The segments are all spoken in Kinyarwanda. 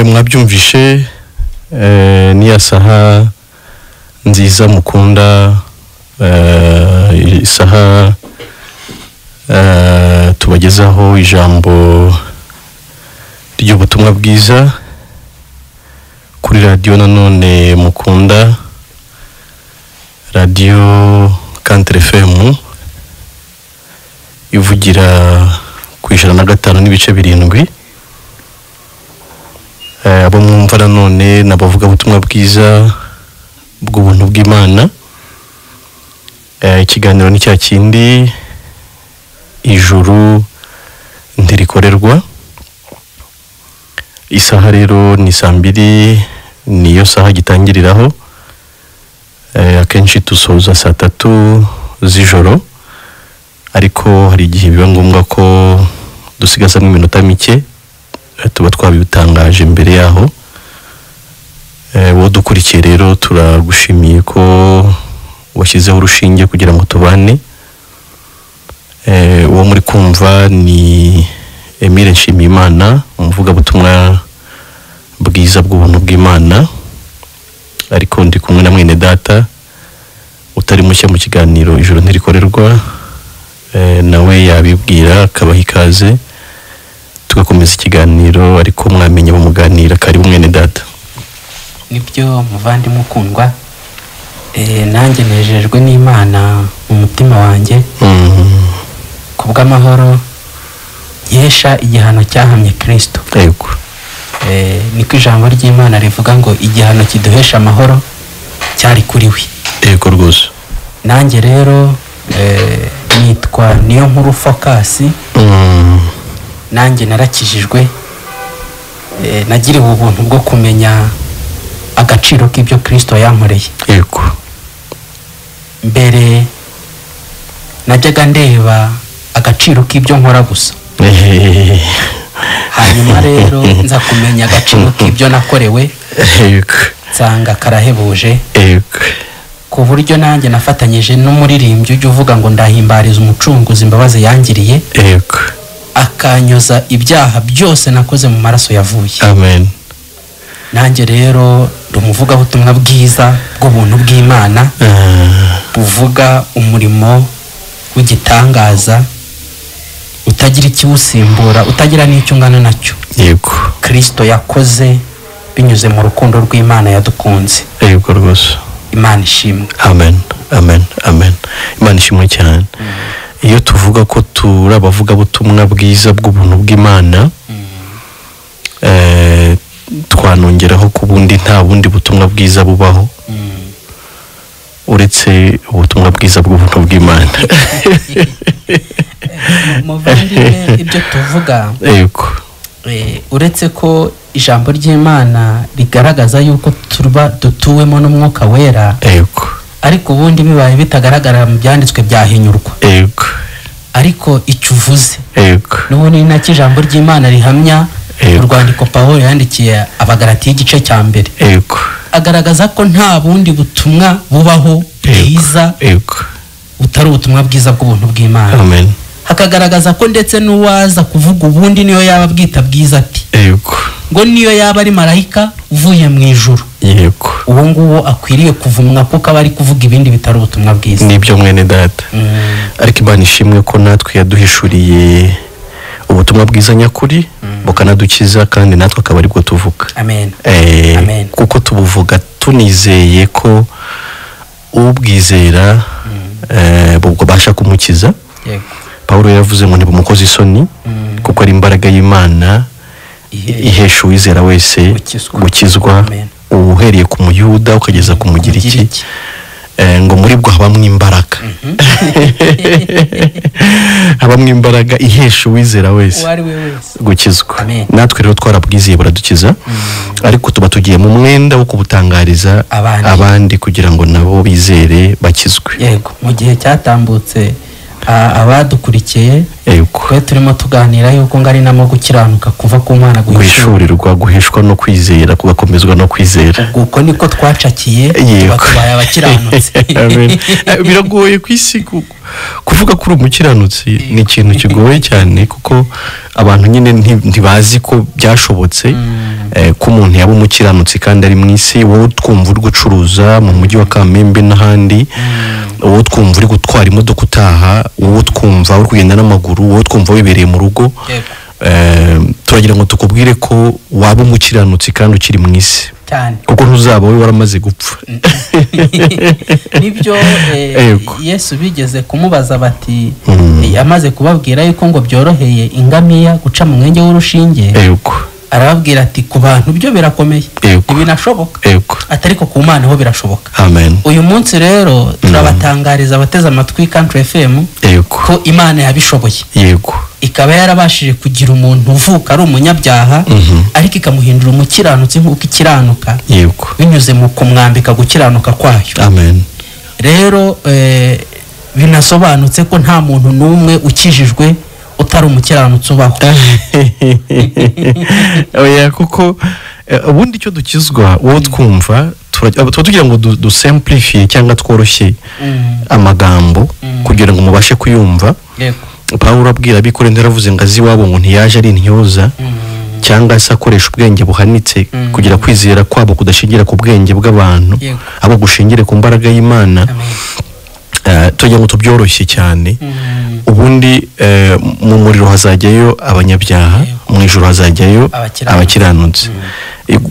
mwabyumvishe ni ya saha nziza mukunda, isaha tubagezaho ijambo ry'ubutumwa bwiza kuri radio nanone mukunda, radio Country FM ivugira ku 105.7. Abo mwumva nanone nabavuga ubutumwa bwiza bw'ubuntu bw'Imana. Ikiganiro ni cya kindi ijuru ndirikorerwa. Isaha rero ni 2:00, niyo saha gitangiriraho. Akenshi tusoza 3:00 z'ijoro, ariko hari igihe biba ngombwa ko dusigazamo iminota mike tuba twabitangaje imbere yaho. Wo dukurikiye rero turagushimiye ko washyizeho urushinge kugira ngo tubane. Uwo muri kumva ni Emile Nshimiyimana, umuvuga butumwa bwiza bw'ubuntu bw'Imana, ariko ndi kumwe na mwene data utari mushya mu kiganiro ijuru ntirikorerwa. Nawe yabibwira akabaha ikaze tugakomeza ikiganiro, ariko mwamenye bamuganira. Karibu mwene data. Nibyo muvandimwe ukundwa, nanjye nejejwe n'Imana mu mutima wanjye kubw'amahoro yesha igihano cyahamye Kristo. Yego. Niko ijambo ry'Imana rivuga ngo igihano kiduhesha amahoro cyari kuri we. Yego rwose. Nanjye rero nitwa Niyonkuru Focus. Nanjye narakijijwe, nagiriwe ubuntu bwo kumenya agaciro k'ibyo Kristo yankoreye. Yego. Mbere najyaga ndeba agaciro k'ibyo nkora gusa. Hanyuma rero nza kumenya agaciro k'ibyo nakorewe. Yego. Nsanga karahebuje. Yego. Ku buryo nanjye nafatanyije n'umuririmbyi ujya uvuga ngo ndahimbariza umucunguzi imbabazi yangiriye. Yego. Akanyoza ibyaha byose nakoze mu maraso yavuye. Amen. Nanjye rero ndumuvuga ubutumwa bwiza bw'ubuntu bw'Imana, buvuga umurimo w'igitangaza utagira ikiwusimbura, utagira n'icyo ungana nacyo. Yego. Kristo yakoze binyuze mu rukundo rw'Imana yadukunze. Yego rwose. Imana ishimwe. Amen. Amen. Amen. Imana ishimwe cyane. Iyo tuvuga ko turabavuga ubutumwa bwiza bw'ubuntu bw'Imana, twanongeraho ku bundi nta bundi butumwa bwiza bubaho uretse ubutumwa bwiza bw'ubuntu bw'Imana. Muvandimwe, ibyo tuvuga, yego, uretse ko ijambo ry'Imana rigaragaza yuko dutuwemo n'umwuka wera, yego, ariko ubundi bibaye bitagaragara mu byanditswe byahinyurwa. Yego. Ariko icyo uvuze, yego, n'ubundi nacyo ijambo ry'Imana rihamya. Urwandiko Pawulo yandikiye Abagalatiya igice cya mbere, yego, agaragaza ko nta bundi butumwa bubaho bwiza, yego, utari ubutumwa bwiza bw'ubuntu bw'Imana. Amen. Hakagaragaza ko ndetse n'uwaza kuvuga ubundi niyo yaba bwita bwiza ati, yego, ngo niyo yaba ari marayika uvuye mu ijuru, yego, uwo nguwo akwiriye kuvumwa kuko aba ari kuvuga ibindi bitari ubutumwa bwiza. Nibyo mwene data. Ariko Imana ishimwe ko natwe yaduhishuriye ubutumwa bwiza nyakuri bukanadukiza, kandi natwe akaba ari bwo tuvuga. Amen. Amen. Kuko tubuvuga tunizeye ko ubwizera bubwo basha kumukiza. Yego. Pawulo yavuze ngo ntibumukoze isoni, kuko ari imbaraga y'Imana ihesha uwizera wese gukizwa, uhereye ku Muyuda ukageza ku Mugiriki. Ngo muri bwo habamwe imbaraga. Habamwe imbaraga ihesha uwizera wese gukizwa. Natwe rero twarabwiziye buradukiza, ariko tuba tugiye mu mwenda wo kubutangariza abandi kugira ngo nabo bizere bakizwe. Yego. Mu gihe cyatambutse abadukurikiye, twe turimo tuganira yuko ngari namo gukiranuka kuva ku Mana guhishurirwa, guheshwa no kwizera, kugakomezwa no kwizera. Uko niko twacakiye tubaye abakiranutse. Biragoye kwisi kuvuga ko uri umukiranutsi ni ikintu kigoye cyane kuko abantu nyine ntibazi ko byashobotse ko umuntu yaba umukiranutsi kandi ari mu isi. wowe twumva uri gucuruza mu mujyi wa Kamembe n'ahandi, wowe twumva uri gutwara imodoka utaha, wowe twumva uri kugenda n'amaguru, wowe twumva wibereye mu rugo, turagira ngo tukubwire ko waba umukiranutsi kandi ukiri mu isi kuko ntuzaba wowe waramaze gupfa. nibyo Yesu bigeze kumubaza bati amaze kubabwira yuko ngo byoroheye ingamiya guca mu mwenge w'urushinge, arababwira ati ku bantu byo birakomeye ntibinashoboka, atariko ku Mana ho birashoboka. uyu munsi rero turabatangariza abateze amatwi Country FM ko Imana yabishoboye, ikaba yarabashije kugira umuntu uvuka ari umunyabyaha ariko ikamuhindura umukiranutsi nk'uko ikiranuka binyuze mu kumwambika gukiranuka kwayo. rero binasobanutse ko nta muntu n'umwe ukijijwe utari umukiranutsi ubaho. kuko ubundi icyo dukizwa wowe twumva tugira ngo dusimplify cyangwa tworoshye amagambo kugira ngo mubashe kuyumva. Pawulo abwira abikorintho aravuze ngo azi wabo ngo ntiyaje ari intyoza cyangwa se akoresha ubwenge buhanitse kugira kwizera kwabo kudashingira ku bwenge bw'abantu abo gushingire ku mbaraga y'Imana. tugira ngo tubyoroshye cyane. ubundi mu muriro hazajyayo abanyabyaha, mu ijuru hazajyayo abakiranutsi.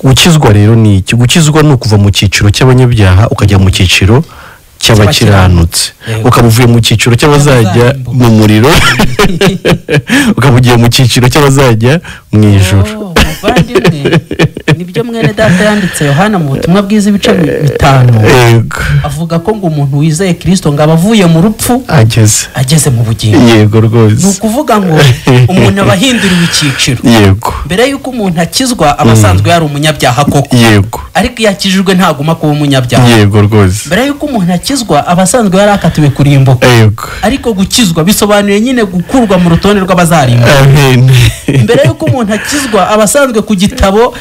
gukizwa rero ni iki? Gukizwa ni ukuva mu cyiciro cy'abanyabyaha ukajya mu cyiciro cy'abakiranutse, ukabuvuye mu cyiciro cy'abazajya mu muriro ukabugiye mu cyiciro cy'abazajya mu ijuru. nibyo mwene data yanditse Yohana mu butumwa bwiza ibice 5 avuga ko ngo umuntu wizeye Kristo ngo abavuye mu rupfu ageze mu bugingo. Yego rwose. Ni ukuvuga ngo umuntu abahinduriwe icyiciro. Yego. Mbere yuko umuntu akizwa abasanzwe yari umunyabyaha koko. Yego. Ariko yakijijwe ntaguma kuba umunyabyaha. Yego rwose. Mbere yuko umuntu akizwa abasanzwe yari akatiwe kurimbuka. Yego. Ariko gukizwa bisobanuye nyine gukurwa mu rutonde rw'abazarimbuka. Amen. Mbere yuko umuntu akizwa abasanzwe ku gitabo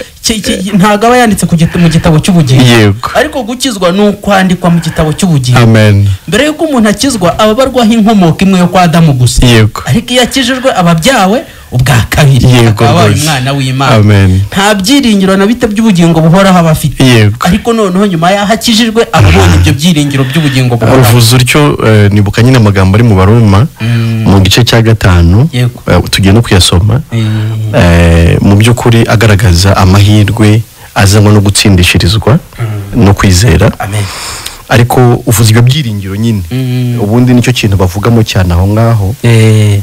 ntago aba yanditse mu gitabo cy'ubugingo. Yego. Ariko gukizwa ni ukwandikwa mu gitabo cy'ubugingo. Amen. Mbere yuko umuntu akizwa ababarwaho inkomoko imwe yo kwa Adamu gusa. Yego. Ariko iyo akijijwe ababyawe ubwa kabiri akaba umwana w'Imana. Amen. Nta byiringiro na bite by'ubugingo buhoraho abafite. Yego. Ariko noneho nyuma y'ahakijijwe ababonye ibyo byiringiro by'ubugingo buhoraho. Uvuze utyo nibuka nyine amagambo ari mu Baroma mu gice cya 5 tugiye no kuyasoma. Mu by'ukuri agaragaza amahirwe azanwa no gutsindishirizwa no kwizera. Amen. Ariko uvuze ibyo byiringiro nyine ubundi nicyo kintu bavugamo cyane aho ngaho.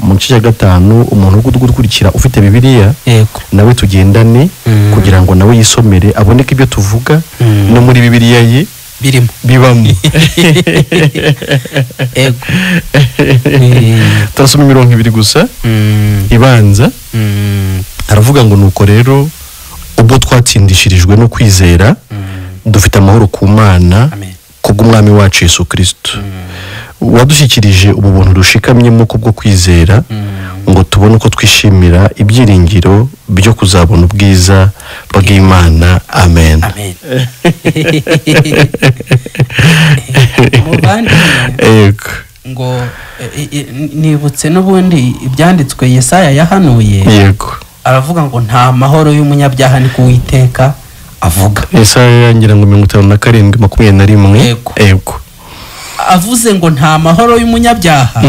Mu gice cya 5 umuntu uri gukurikira ufite Bibiliya nawe tugendane kugira ngo nawe yisomere abone ko ibyo tuvuga no muri Bibiliya ye bibamo. Turasoma imirongo 2 gusa ibanza. Aravuga ngo nuko rero ubwo twatsindishirijwe no kwizera dufite amahoro ku Mana kubw'umwami wacu Yesu Kristo wadushyikirije ubu buntu dushikamyemo kubwo kwizera ngo tubone uko twishimira ibyiringiro byo kuzabona ubwiza bw'Imana. Amen. Yego. Ngo nibutse n'ubundi ibyanditswe Yesaya yahanuye. Yego. Aravuga ngo nta mahoro y'umunyabyaha ni kuwiteka avuga. Yesaya yangira ngo 57:21. Yego. Avuze ngo nta mahoro y'umunyabyaha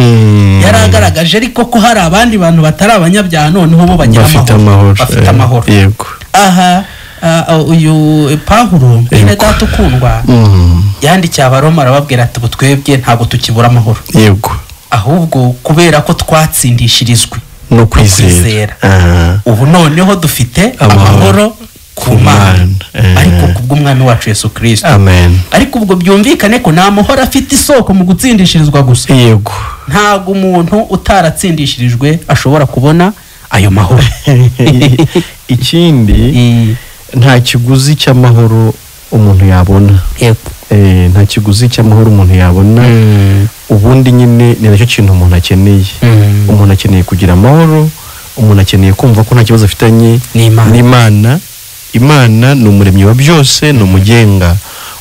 yaragaragaje ariko ko hari abandi bantu batari abanyabyaha noneho bo bagira amahoro. Bafite amahoro. Yego. Aha uyu Pawulo nyine data ukundwa yandikiye Abaroma arababwira ati twebwe ntabwo tukibura amahoro. Yego. Ahubwo kubera ko twatsindishirizwe no kwizera ubu noneho dufite amahoro ku Mana ariko kubw'umwami wacu Yesu Kristo. Amen. Ariko ubwo byumvikane ko nta mahoro afite isoko mu gutsindishirizwa gusa. Yego. Ntago umuntu utaratsindishirijwe ashobora kubona ayo mahoro. Ikindi nta kiguzi cy'amahoro umuntu yabona. Yego. Nta kiguzi cy'amahoro umuntu yabona. Ubundi nyine ni nacyo kintu umuntu akeneye. Umuntu akeneye kugira amahoro, umuntu akeneye kumva ko nta kibazo afitanye n'Imana. Imana ni umuremyi wa byose, ni umugenga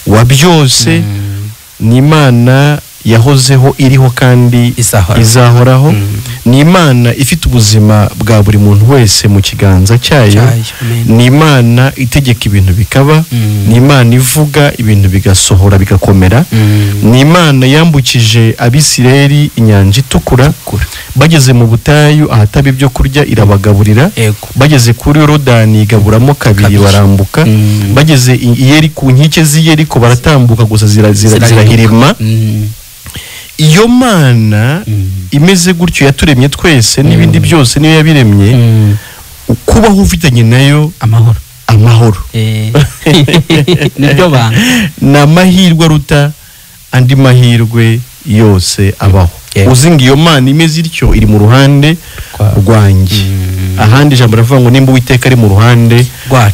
wa byose. Ni Imana yahozeho, iriho kandi izahoraho. Ni Imana ifite ubuzima bwa buri muntu wese mu kiganza cyayo. Ni Imana itegeka ibintu bikaba. Ni Imana ivuga ibintu bigasohora bigakomera. Ni Imana yambukije Abisirayeli inyanja itukura, bageze mu butayu ahataba ibyo kurya irabagaburira. Bageze kuri Yorodani igaburamo kabiri barambuka. Bageze ku nkike z'Iyeriko baratambuka gusa zirahirima. Iyo Mana imeze gutyo yaturemye twese n'ibindi byose niyo yabiremye, kubaho ufitanye nayo amahoro nibyo banga na amahirwe aruta andi mahirwe yose abaho. Uzinga iyo Mana imeze ityo iri mu ruhande rwanjye. Ahandi ijambo ravuga ngo nimba Uwiteka ari mu ruhande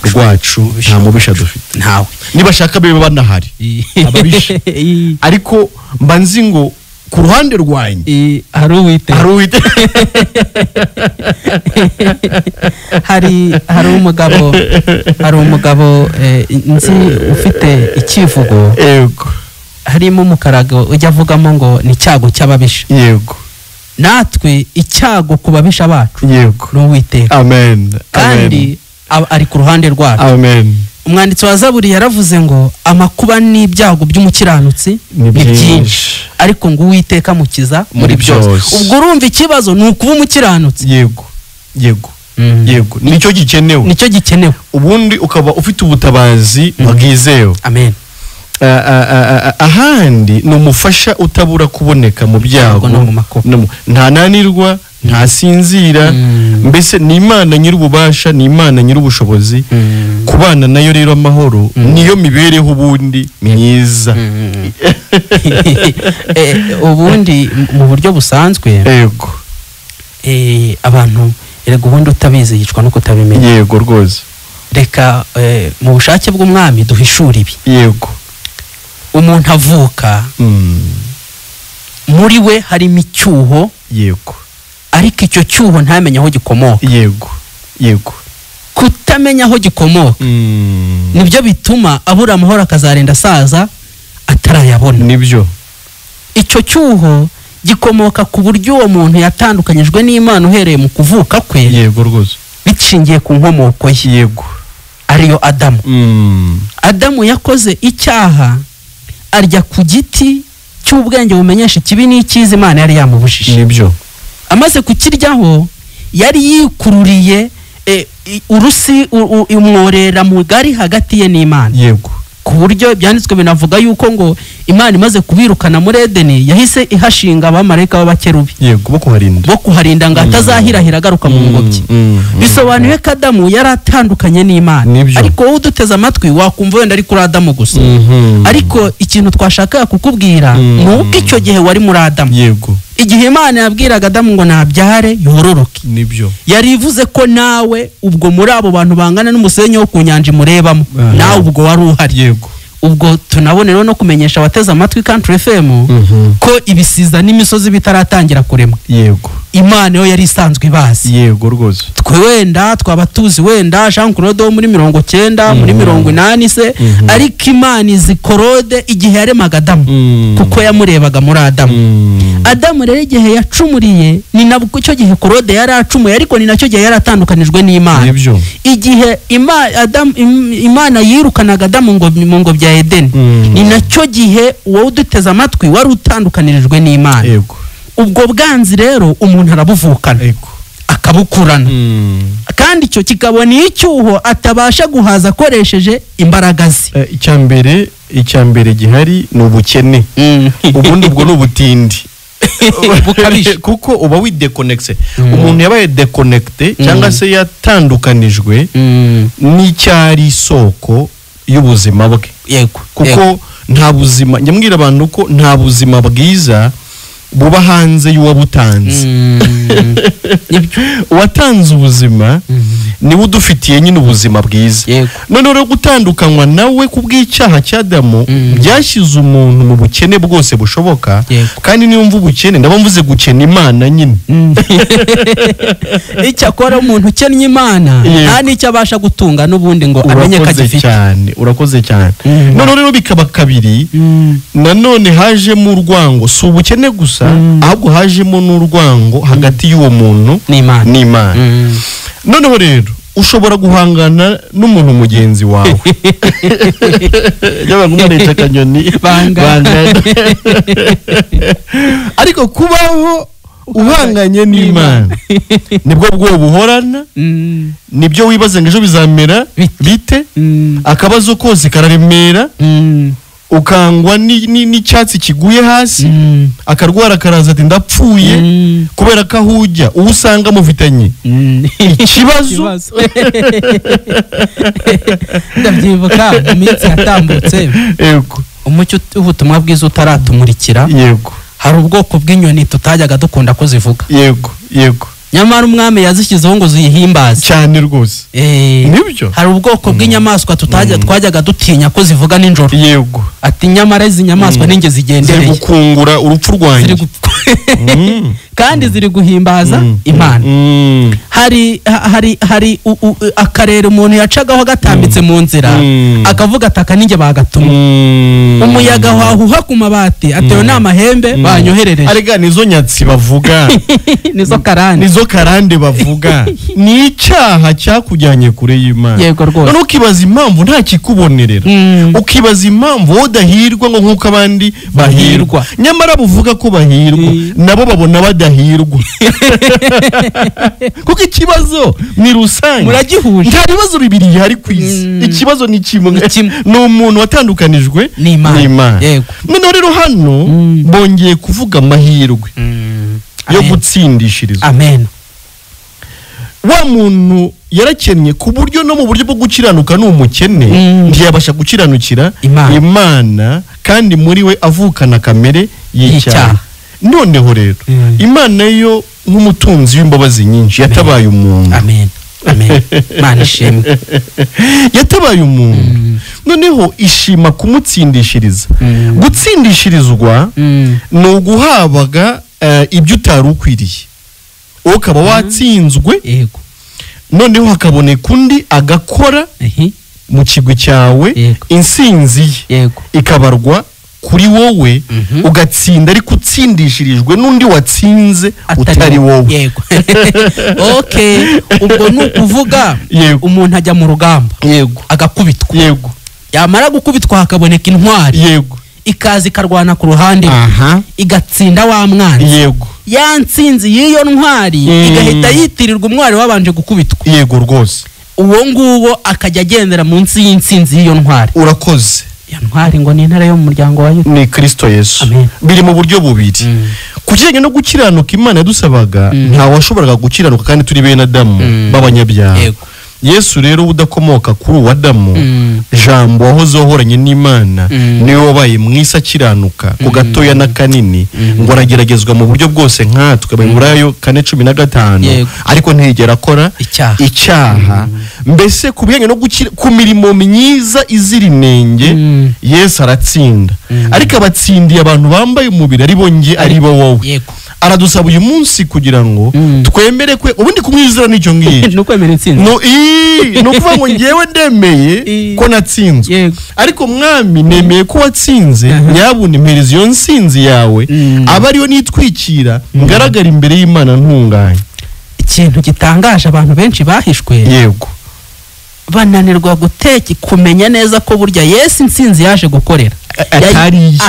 rwacu nta mubisha dufite. Ntawe nibashaka bebe banahari ababisha, ariko mbanzi ngo ku ruhande rwanjye hari Uwiteka. hari umugabo nzi ufite ikivugo, harimo umukarago ujya avugamo ngo ni icyago cy'ababisha. Natwe icyago ku babisha bacu ni Uwiteka. Kandi ari ku ruhande rwacu. Umwanditsi wa Zaburi yaravuze ngo amakuba n'ibyago by'umukiranutsi ni byinshi, ariko ngo Uwiteka mukiza muri byose. Ubwo urumva ikibazo ni ukuba umukiranutsi. Yego nicyo gikenewe. Ubundi ukaba ufite ubutabazi bwizewe. Amen. Ahandi ni umufasha utabura kuboneka mu byago, ntananirwa, ntasinzira. Mbese ni Imana nyir'ububasha, ni Imana nyir'ubushobozi. Kubana nayo rero amahoro niyo mibereho ubundi myiza. Ubundi mu buryo busanzwe abantu erega ubundi utabizi yicwa no kutabimenya. Rwose. Reka mu bushake bw'Umwami duhishura ibi. Umuntu avuka muri we harimo icyuho, ariko icyo cyuho ntamenye aho gikomoka. Kutamenya aho gikomoka nibyo bituma abura amahoro akazarinda asaza atarayabona. Nibyo. Icyo cyuho gikomoka ku buryo uwo muntu yatandukanyijwe n'Imana uhereye mu kuvuka kwe. Rwose. Bicishingiye ku nkomoko ye. Ariyo Adamu. Adamu yakoze icyaha, arya ku giti cy'ubwenge bumenyesha ikibi n'icyiza Imana yari yamubujije. Nibyo. Amaze kukiryaho yari yikururiye urusi umworera mugari hagati ye n'Imana. Ku buryo byanditswe binavuga yuko ngo Imana imaze kubirukana muri Edeni yahise ihashinga abamarayika b'abakerubi bo kuharinda ngo atazahirahira agaruka mu ngobyi. Bisobanuye ko Adamu yari atandukanye n'Imana. Ariko wowe uduteze amatwi wakumva wenda ari kuri Adamu gusa. Ariko ikintu twashaka kukubwira ni uko icyo gihe wari muri Adamu. Igihe Imana yabwiraga Adamu ngo nabyare yororoke, yari ivuze ko nawe ubwo muri abo bantu bangana n'umusenyi wo ku nyanja imurebamo, nawe ubwo wari uhari. Ubwo tunabonera no kumenyesha abateze amatwi Country FM ko ibisiza n'imisozi bitaratangira kuremwa. Imana yo yari isanzwe ibazi. Rwose. Twe wenda twaba tuzi wenda Jean Claude muri 90 muri 80 se, ariko Imana izi Claude igihe yaremaga Adamu, kuko yamurebaga muri Adamu. Adamu rero igihe yacumuriye ni nabwo icyo gihe Claude yari acumuye, ariko ni nacyo gihe yari atandukanijwe n'Imana. Igihe Imana yirukanaga Adamu mu ngo bya Edeni, ni nacyo gihe wowe uduteze amatwi wari utandukanirijwe n'Imana. Ubwo bwanzi rero umuntu arabuvukana akabukurana, kandi icyo kikabona icyuho atabasha guhaza akoresheje imbaraga ze. Icyambere gihari ni ubukene. Ubundi ubwo ni ubutindi bukabije, kuko uba widekonekise. Umuntu yabaye dekonekite cyangwa se yatandukanijwe n'icyari isoko y'ubuzima bwe. Kuko nta buzima, njya mbwira abantu ko nta buzima bwiza buba hanze y'uwabutanze. Uwatanze ubuzima niwe udufitiye nyine ubuzima bwiza. None rero gutandukanywa nawe kubw'icyaha cy'Adamu byashyize umuntu mu bukene bwose bushoboka, kandi niyo mvu ubukene ndaba mvuze gukena Imana nyine. Icyakora umuntu ukennye Imana nta n'icyo abasha gutunga n'ubundi ngo amenye ko agifite. Urakoze cyane. None rero bikaba kabiri, nanone hajemo urwango, si ubukene gusa ahubwo hajemo n'urwango hagati y'uwo muntu n'Imana. Noneho rero ushobora guhangana n'umuntu mugenzi wawe. Yaba ngumane akanyoni bangana. Ariko kubaho uhanganye n'Imana nibwo bwo buhorana, nibyo wibaze ngo ejo bizamera bite, akabazo kose kararemera, ukangwa n'icyatsi kiguye hasi, akarwara karaza ati ndapfuye, kubera ko ahujya usanga mufitanye ikibazo. Ndabyibuka mu minsi yatambutse, umucyo ubutumwa bwiza utaratumurikira, hari ubwoko bw'inyoni tutajyaga dukunda ko zivuga. Nyamara umwami yazishyizeho ngo ziyihimbaze cyane rwose. Nibyo hari ubwoko bw'inyamaswa twajyaga dutinya ko zivuga nijoro. Ati nyamara izi nyamaswa ninge zigendereye, ziri gukungura urupfu rwanjye, kandi ziri guhimbaza Imana. Hari akarere umuntu yacagaho gatambitse mu nzira, akavuga ataka ninge bagatuma. Umuyaga wahuha ku mabati atewe n'amahembe banyoherereje. Arega nizo nyatsi bavuga. Nizo karande bavuga. Ni icyaha cyakujyanye kure y'Imana. None ukibaza impamvu nta kikubonerera, ukibaza impamvu udahirwa ngo nkuko abandi bahirwa, nyamara buvuga ko bahirwa nabo babona badahirwa. Kuko ikibazo ni rusange, muragihuje, nta bibazo bibiri hari ku isi. Ikibazo ni kimwe, ni umuntu watandukanijwe n'Imana. None rero hano bongeye kuvuga amahirwe yo gutsindishirizwa. Amen. Wa muntu yarakennye ku buryo no mu buryo bwo gukiranuka n'umukene ntiyabasha gukiranukira Imana, kandi muri we avukana kamere y'icyaha. Noneho rero Imana yo nk'umutunzi w'imbabazi nyinshi yatabaye umuntu. Amen. Mana ishimwe. Yatabaye umuntu, noneho ishima kumutsindishiriza. Gutsindishirizwa ni uguhabwaga ibyo utari ukwiriye, ukaba watsinzwe, noneho hakaboneka undi agakora mu kigwi cyawe, insinzi ikabarwa kuri wowe, ugatsinda ariko utsindishirijwe n'undi watsinze utari wowe. Ubwo ni ukuvuga umuntu ajya mu rugamba agakubitwa, yamara gukubitwa hakaboneka intwari, ikaza ikarwana ku ruhande, igatsinda wa mwanzi. Ya nsinzi y'iyo ntwari igahita yitirirwa umwari wabanje gukubitwa. Rwose uwo nguwo akajya agendera munsi y'insinzi y'iyo ntwari. Urakoze. Ya ntwari ngo ni intare yo mu muryango wa Yuda, ni Kristo Yesu. Biri mu buryo bubiri. Kujyanye no gukiranuka Imana yadusabaga, nta washoboraga gukiranuka kandi turi bene Adamu b'abanyabyaha. Yesu rero udakomoka kuri uwa Adamu, jambo wahoze uhoranye n'Imana, niwe wabaye mwisa akiranuka ku gatoya na kanini, ngo arageragezwa mu buryo bwose nkatwe. Abaheburayo 4:15. Ariko ntiyigera akora icyaha. Mbese kubijyanye no ku mirimo myiza izira inenge, Yesu aratsinda. Ariko abatsindiye abantu bambaye umubiri ari bo nge ari bo wowe. Aradusaba uyu munsi kugira ngo twemere kwe ubundi kumwizera n'icyo ngicyo. No kwemera intsinzi. No kuvuga ngo ngewe ndemeye ko natsinzwe. Ariko mwami nemeye ko watsinze, nyabune mpereza iyo nsinzi yawe, aba ariyo nitwikira ngaragara imbere y'Imana ntunganye. Ikintu gitangaje abantu benshi bahishwe, bananirwa kumenya neza ko burya Yesu insinzi yaje gukorera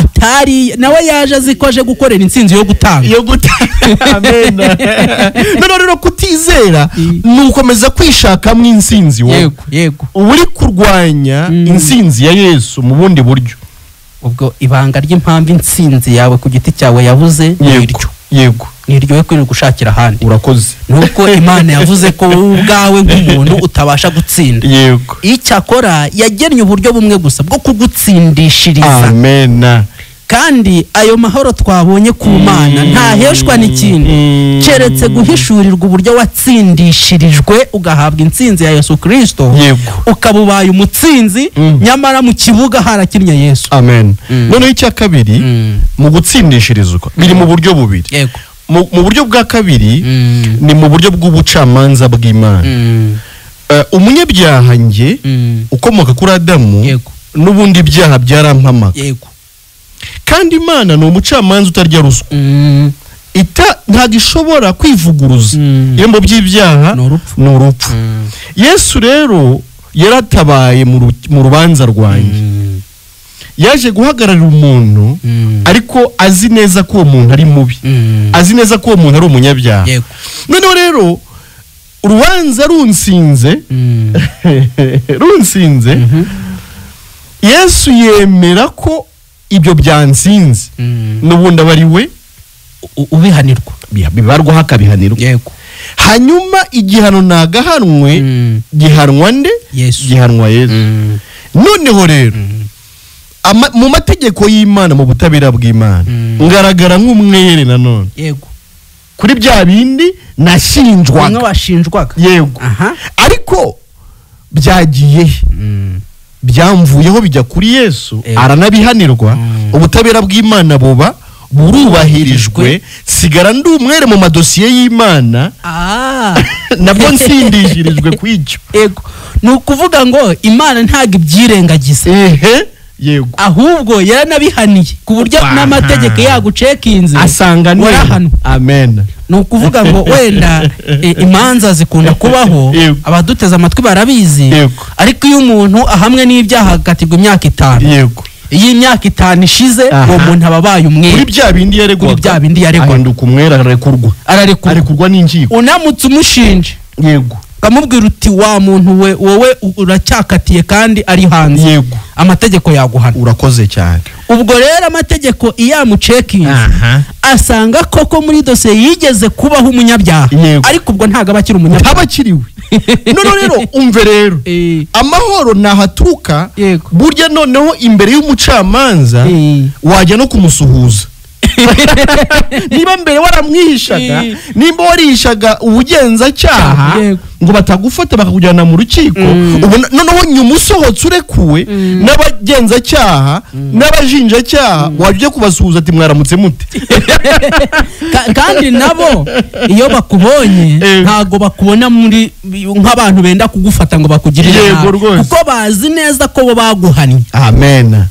atari nawe yaje azikoje gukorera insinzi yo gutanga. Amen. None rero kutizera nukomeza kwishakamo insinzi wowe. Uri kurwanya insinzi ya Yesu mu bundi buryo. Ubwo ibanga ry'impamvu insinzi yawe ku giti cyawe yabuze niryo. Niryo kwirirwa gushakira ahandi. Urakoze. Nuko Imana yavuze ko ubwawe nk'umuntu utabasha gutsinda. Icyakora yagennye uburyo bumwe gusa bwo kugutsindishiriza. Amen. kandi ayo mahoro twabonye ku Mana ntaheshwa n'ikindi keretse guhishurirwa uburyo watsindishirijwe ugahabwa intsinzi ya Yesu Kristo, ukabubaye umutsinzi nyamara mu kibuga harakinnye Yesu. Amen. None icya kabiri mu gutsindishirizwa biri mu buryo bubiri. Mu buryo bwa kabiri ni mu buryo bw'ubucamanza bw'Imana. Umunyabyaha nge ukomoka kuri Adamu n'ubundi byaha byarampamaga. Kandi Imana ni umucamanza utarya ruswa. Ntabwo ishobora kwivuguruza. Iyo by'ibyaha ni urupfu. Yesu rero yaratabaye mu rubanza rwanjye. Yaje guhagararira umuntu ariko azi neza ko uwo muntu ari mubi. Azi neza ko uwo muntu ari umunyabyaha. Noneho rero urubanza runsinze Yesu yemera ko ibyo byansinze n'ubundi aba ari we ubihanirwa, bibarwaho akabihanirwa. Hanyuma igihano nagahanwe gihanwa nde? Gihanwa Yesu. Noneho rero mu mategeko y'Imana, mu butabera bw'Imana ngaragara nk'umwere nanone kuri bya bindi nashinjwaga. Ariko byagiye byamvuyeho bijya kuri Yesu, aranabihanirwa. Ubutabera bw'Imana buba burubahirijwe, sigara ndi umwere mu madosiye y'Imana. Nabwo nsindishirijwe kw'icyo. Ni ukuvuga ngo Imana ntabwo ibyirengagiza, ahubwo yaranabihaniye ku buryo n'amategeko yagucekinze asanga ni hano. Amen. Ni ukuvuga ngo wenda imanza zikunda kubaho, abaduteze amatwi barabizi, ariko iyo umuntu ahamwe n'ibyaha agatirwa imyaka 5, iyi imyaka 5 ishize uwo muntu aba abaye umwere kuri bya bindi yaregwa, ahinduka umwere, ararekurwa n'inkiko. Unamutse umushinje kamubwira uti wa muntu we wowe uracyakatiye kandi ari hanze, amategeko yaguhana. Urakoze cyane. Ubwo rero amategeko iyamucekinze asanga koko muri dosiye yigeze kubaho umunyabyaha, ariko ubwo ntago abakiri umunyabyaha, abakiriwe. None rero umve rero amahoro nahaturuka burya noneho imbere y'umucamanza wajya no kumusuhuza. Niba mbere waramwihishaga, nimba warihishaga ubugenzacyaha ngo batagufata bakakujyana mu rukiko, noneho nyuma usohotse urekuwe n'abagenzacyaha n'abajinjacyaha wajya kubasuhuza ati mwaramutse mute. Kandi nabo iyo bakubonye ntago bakubona muri nk'abantu benda kugufata ngo bakugirire nabi, kuko bazi neza ko bo baguhannye. Amen.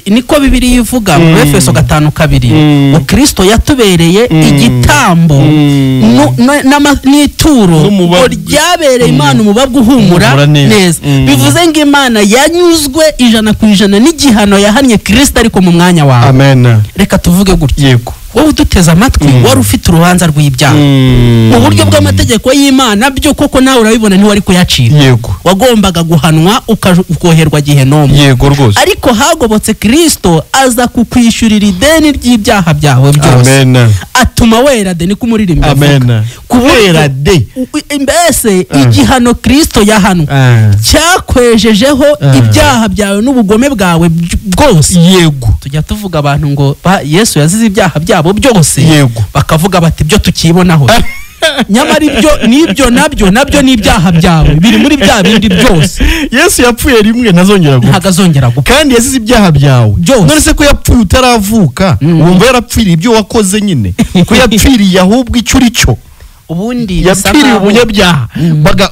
Niko Bibiliya ivuga mu Efeso 5:2 ngo Kristo yatubereye igitambo n'ituro ryabereye Imana umubabwa uhumura neza. Bivuze ngo Imana yanyuzwe 100% n'igihano yahannye Kristo ariko mu mwanya wawe. Amen. Reka tuvuge gutya, wowe uduteze amatwi wari ufite urubanza rw'ibyaha mu buryo bw'amategeko y'Imana, byo koko nawe urabibona ntiwari kuyacira. Wagombaga guhanwa ukoherwa gihenomu. Ariko hagobotse Kristo aza kukwishyurira ideni ry'ibyaha byawe byose. Atuma wera de, niko umuririmbyi avuga. Kubera de mbese igihano Kristo yahanwe cyakwejejeho ibyaha byawe n'ubugome bwawe bwose. Tujya tuvuga abantu ngo Yesu yazize ibyaha byabo byose, bakavuga bati byo tukibonaho. Nyamara ibyo nabyo ni ibyaha byawe, biri muri bya bindi byose. Yesu yapfuye rimwe ntazongera gupfa, kandi yazize ibyaha byawe. None se ko yapfuye utaravuka wumva yarapfiriye ibyo wakoze nyine? Ko yapfiriye ahubwo icyo uri cyo. Ubundi yapfiriye umunyabyaha,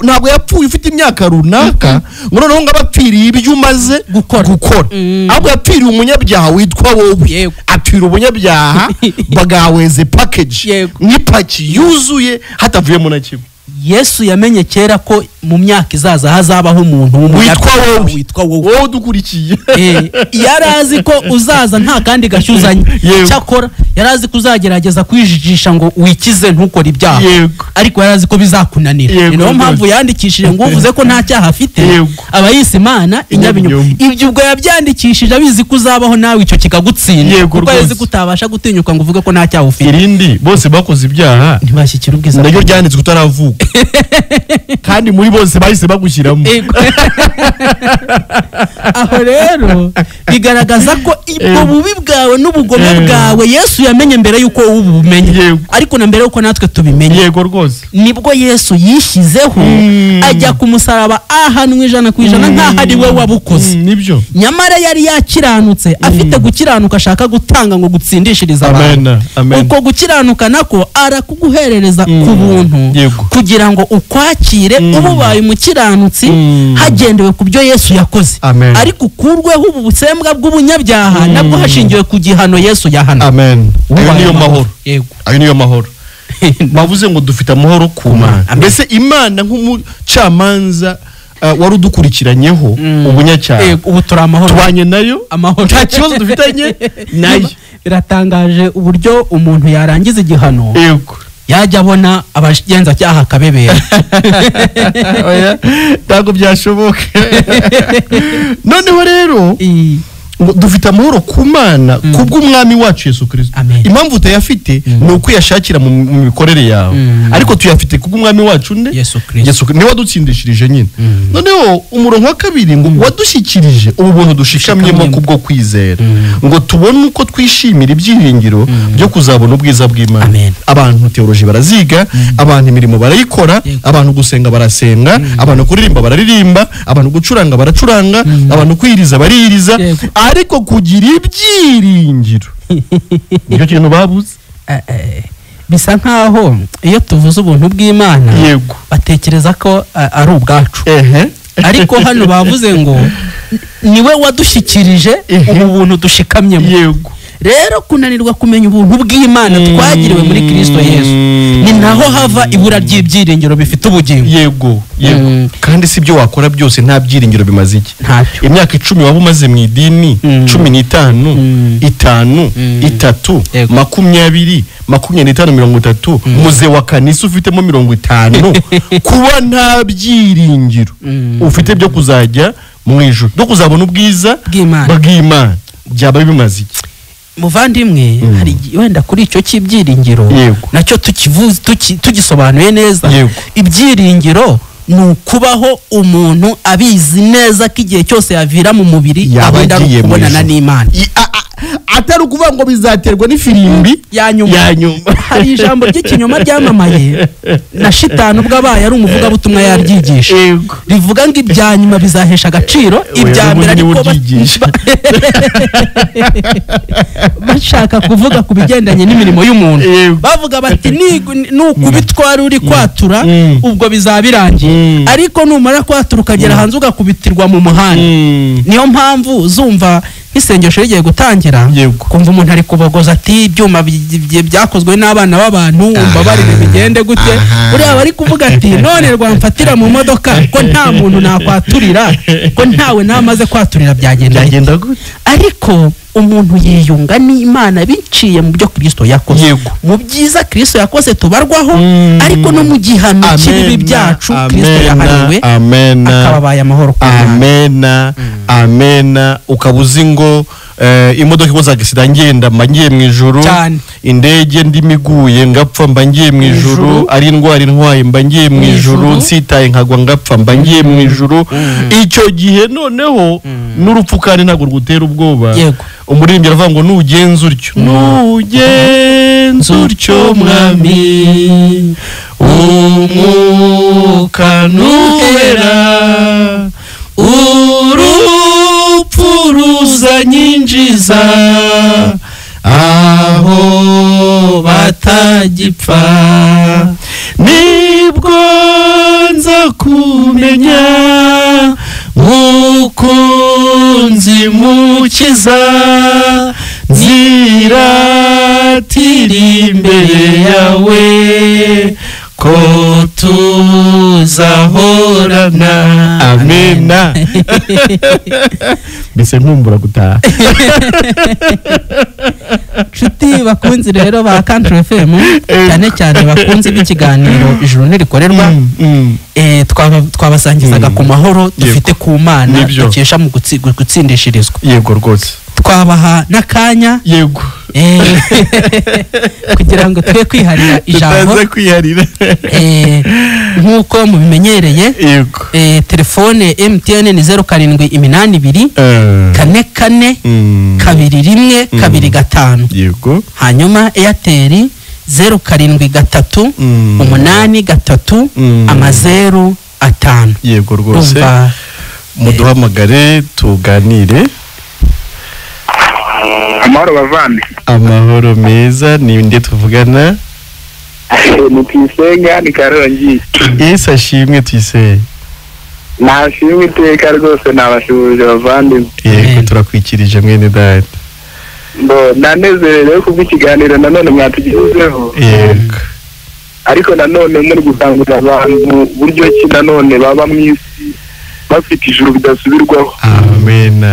ntabwo yapfuye ufite imyaka runaka ngo noneho ngo abapfiriye ibyo umaze gukora. Ahubwo yapfiriye umunyabyaha witwa wowe. Apfira umunyabyaha bagaweze package n'ipaki yuzuye hatavuyemo na kimwe. Yesu yamenye kera ko mu myaka izaza hazabaho umuntu witwa wowe dukurikiye. Yarazi ko uzaza nta kandi gashyuzanye, cyakora yarazi ko uzagerageza kwijijisha ngo wikize ntukore ibyaha, ariko yarazi ko bizakunanira. Niyo mpamvu yandikishije ngo uvuze ko nta cyaha afite aba yise Imana inyabinyoma. Ibyo ubwo yabyandikishije abizi ko uzabaho nawe icyo kikagutsinda, kuko yazi ko utabasha gutinyuka ngo uvuge ko nta cyaha ufite. Irindi bose bakoze ibyaha ntibashyikira ubwiza, naryo ryanditswe utaravuka. kandi muri bose bahise bagushyiramo. aho rero bigaragaza ko ibwo bubi bwawe n'ubugome bwawe Yesu yamenye mbere yuko ubumenye, ariko na mbere yuko natwe tubimenye. Yego rwose. Nibwo Yesu yishyizeho ajya ku musaraba ahanwe 100% nkaho ari we wabukoze. Nibyo. Nyamara yari yakiranutse afite gukiranuka ashaka gutanga ngo gutsindishiriza abantu. Uko gukiranuka nako arakuguherereza ku buntu kugira ngo ukwakire ububaye umukiranutsi hagendewe ku byo Yesu yakoze. Ariko ukurweho ubu busembwa bw'ubunyabyaha nabwo hashingiwe ku gihano Yesu yahana. Amen. Ayo niyo mahoro. Yego. Ayo niyo mahoro. Bavuze ngo dufite amahoro ku Mana. Mbese Imana nk'umucamanza warudukurikiranyeho ubunyacyaha. Ubu turi amahoro. Tubanye nayo amahoro. Nta kibazo dufitanye nayo. Biratangaje uburyo umuntu yarangiza igihano. Yego. Yajya abona abagenza cyaha kabebera. Oya, ntabwo byashoboka. Noneho rero dufite amahoro ku Mana kubw'umwami wacu Yesu Kristo. Impamvu utayafite ni uko yashakira mu mikorere yawe, ariko tuyafite kubw'umwami wacu nde Yesu Kristo. Ni wadutsindishirije nyine. Noneho umurongo wa kabiri ngo wadushyikirije ubu buntu dushikamyemo kubwo kwizera, ngo tubone uko twishimira ibyiringiro byo kuzabona ubwiza bw'Imana. Abantu teoloji baraziga, abantu imirimo barayikora, abantu gusenga barasenga, abantu kuririmba bararirimba, abantu gucuranga baracuranga, abantu kwiriza baririza, ariko kugira ibyiringiro nicyo kintu babuze. Bisa nkaho iyo tuvuze ubuntu bw'Imana batekereza ko ari ubwacu, ariko hano bavuze ngo niwe wadushyikirije ubu buntu dushikamyemo. Rero kunanirwa kumenya ubuntu bw'Imana twagiriwe muri Kristo Yesu ni naho hava ibura ry'ibyiringiro bifite ubugingo. Yego. Kandi si byo wakora byose nta byiringiro bimaze iki. Imyaka 10 waba umaze mu idini 15 5 3 20 25 muze wa kanisa ufitemo 50 kuba nta byiringiro ufite byo kuzajya mu ijuru no kuzabona ubwiza bw'Imana byaba bimaze iki. Muvandimwe hari wenda kuri icyo cy'ibyiringiro nacyo tugisobanuye neza. Ibyiringiro ni ukubaho umuntu abizi neza ko igihe cyose yavira mu mubiri abenda kubonana n'Imana, atari ukuvuga ngo bizaterwa n'ifirimbi ya nyuma. Hari ijambo ry'ikinyoma ryamamaye na shitani ubwo abaye ari umuvugabutumwa yaryigisha, rivuga ngo ibya nyuma bizahesha agaciro ibya mbere, ariko bashaka kuvuga ku bigendanye n'imirimo y'umuntu. Bavuga bati nukubitwara uri kwatura ubwo bizabirangiye, ariko numara kwatura ukagera hanze ugakubitirwa mu muhanda. Niyo mpamvu uzumva nk'isengesho rigiye gutangira kumva umuntu ari kubogoza ati ibyuma byakozwe n'abana b'abantu mbabarire bigende gute. Uriya bari kuvuga ati none rwamfatira mu modoka ko nta muntu nakwaturira, ko ntawe namaze kwaturira byagenda gute. Ariko umuntu yiyunga n'Imana biciye mu byo Kristo yakoze. Mu byiza Kristo yakoze tubarwaho, ariko no mu gihano cy'ibibi byacu Kristo yahariwe akababaye amahoro ku Mana. Amena. Ukabuzi ngo imodoka ikoza gisida ngenda mbangiye mu ijuru, indege ndimiguye ngapfa mbangiye mu ijuru, ari indwara intwaye mbangiye mu ijuru, nsitaye nkagwa ngapfa mbangiye mu ijuru. Icyo gihe noneho n'urupfu kandi ntabwo rugutera ubwoba. Umuririmbyi aravuga ngo nugenza utyo mwami umwuka nuhera urupfu ruzanyinjiza aho batagipfa, nibwo nza kumenya mukunzi mukiza, nziratira imbere yawe ko tuzahorana. Amena. Mbese nkumbura gutaha. Nshuti bakunzi rero ba Country FM, cyane cyane bakunzi b'ikiganiro ijuru ntirikorerwa, twabasangizaga ku mahoro dufite ku Mana dukesha mu gutsindishirizwa. Yego rwose. Twabaha n'akanya kugira ngo twe kwiharira ijambo tutaza kwiharira nk'uko mubimenyereye telefone MTN ni 0782 44 21 25 yego hanyuma Airtel 0738 8 5 yego rwose muduhamagare tuganire. Amahoro bavandi. Amahoro meza, ni nde tuvugana? Ni Twisenga ni Karongi. Yesu ashimwe Twisenga. Nashimwe iteka rwose nabashubuje bavandi. Yego turakwikirije mwene data. Nanezerewe kubw'ikiganiro nanone mwatugezeho. Yego. Ariko nanone muri gutangura abantu buryo ki nanone baba mwisi bafite ijuru bidasubirwaho. Amen.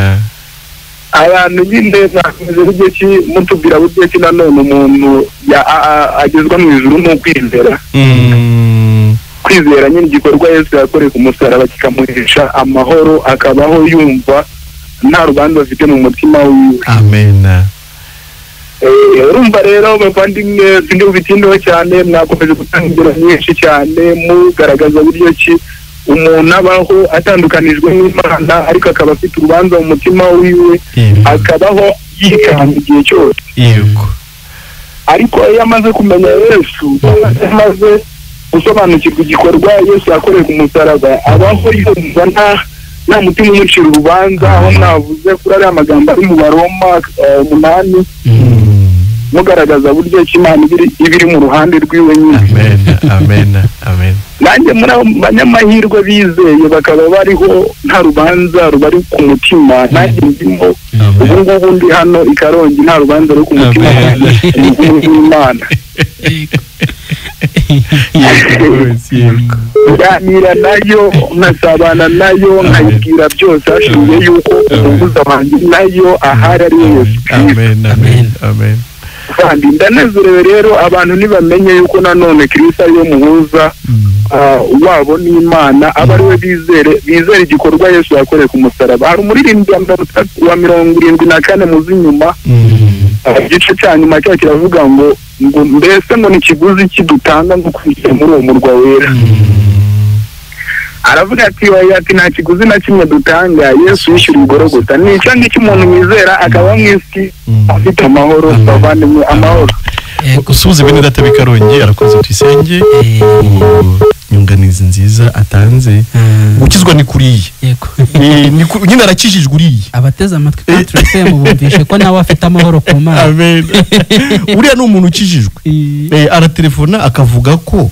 Abantu nyine nakomeze buryo ki mutubwira buryo ki nanone umuntu agezwa mu ijuru no kwizera. Kwizera nyine igikorwa Yesu yakoreye ku musaraba kikamuhesha amahoro akabaho yumva nta rubanza afite mu mutima wiwe. Amen. Urumva rero bavandimwe sindi ubitindeho cyane mwakomeje gutanga ingero nyinshi cyane mugaragaza buryo ki umuntu abaho atandukanijwe n'Imana ariko akaba afite urubanza mu mutima wiwe akabaho yikanga igihe cyose. Yego. Ariko iyo amaze kumenya Yesu amaze gusobanukirwa igikorwa Yesu yakoreye ku musaraba abaho yumva nta mutima umucira urubanza aho mwavuze kuri ariya magambo ari mu Baroma 8 mugaragaza buryo ki Imana ibiri mu ruhande rwiwe nyine. Amen. Amen. Amen. Nanjye muri abanyamahirwe bizeye bakaba bariho nta rubanza rubari ku mutima nanjye ndimo ubu ngubu ndi hano i Karongi nta rubanza ruri ku mutima w'Imana. Nganira nayo nkasabana nayo nkayibwira byose hashingiye yuko umuguzi wanjye nayo ahari ari Yesu. Amen. Amen. Amen. Kandi ndanezerewe rero abantu nibamenye yuko nanone Kristo ariyo muhuza wabo n'Imana aba ariwe bizere igikorwa Yesu yakoreye ku musaraba. Hari umuririmbyi wa 74 muzi inyuma igice cya nyuma cyo kiravuga ngo mbese ngo ni ikiguzi kidutanga nko kwinjira muri uwo murwa wera. Aravuga ati nta kiguzi na kimwe dutanga Yesu yishyura igorogota. Ni icyo ngicyo umuntu mwizera akaba mwisi afite amahoro bavandimwe amahoro. Usubize bene data bikarongi arakoze Twisenge nyunganizi nziza atanze. Gukizwa ni kuriye. Yego. Nyine arakijijwe uriye. Abateze amatwi kandi FM bumvishe ko nawe afite amahoro ku Mana. Amen. Uriya ni umuntu ukijijwe. Aratelefona akavuga ko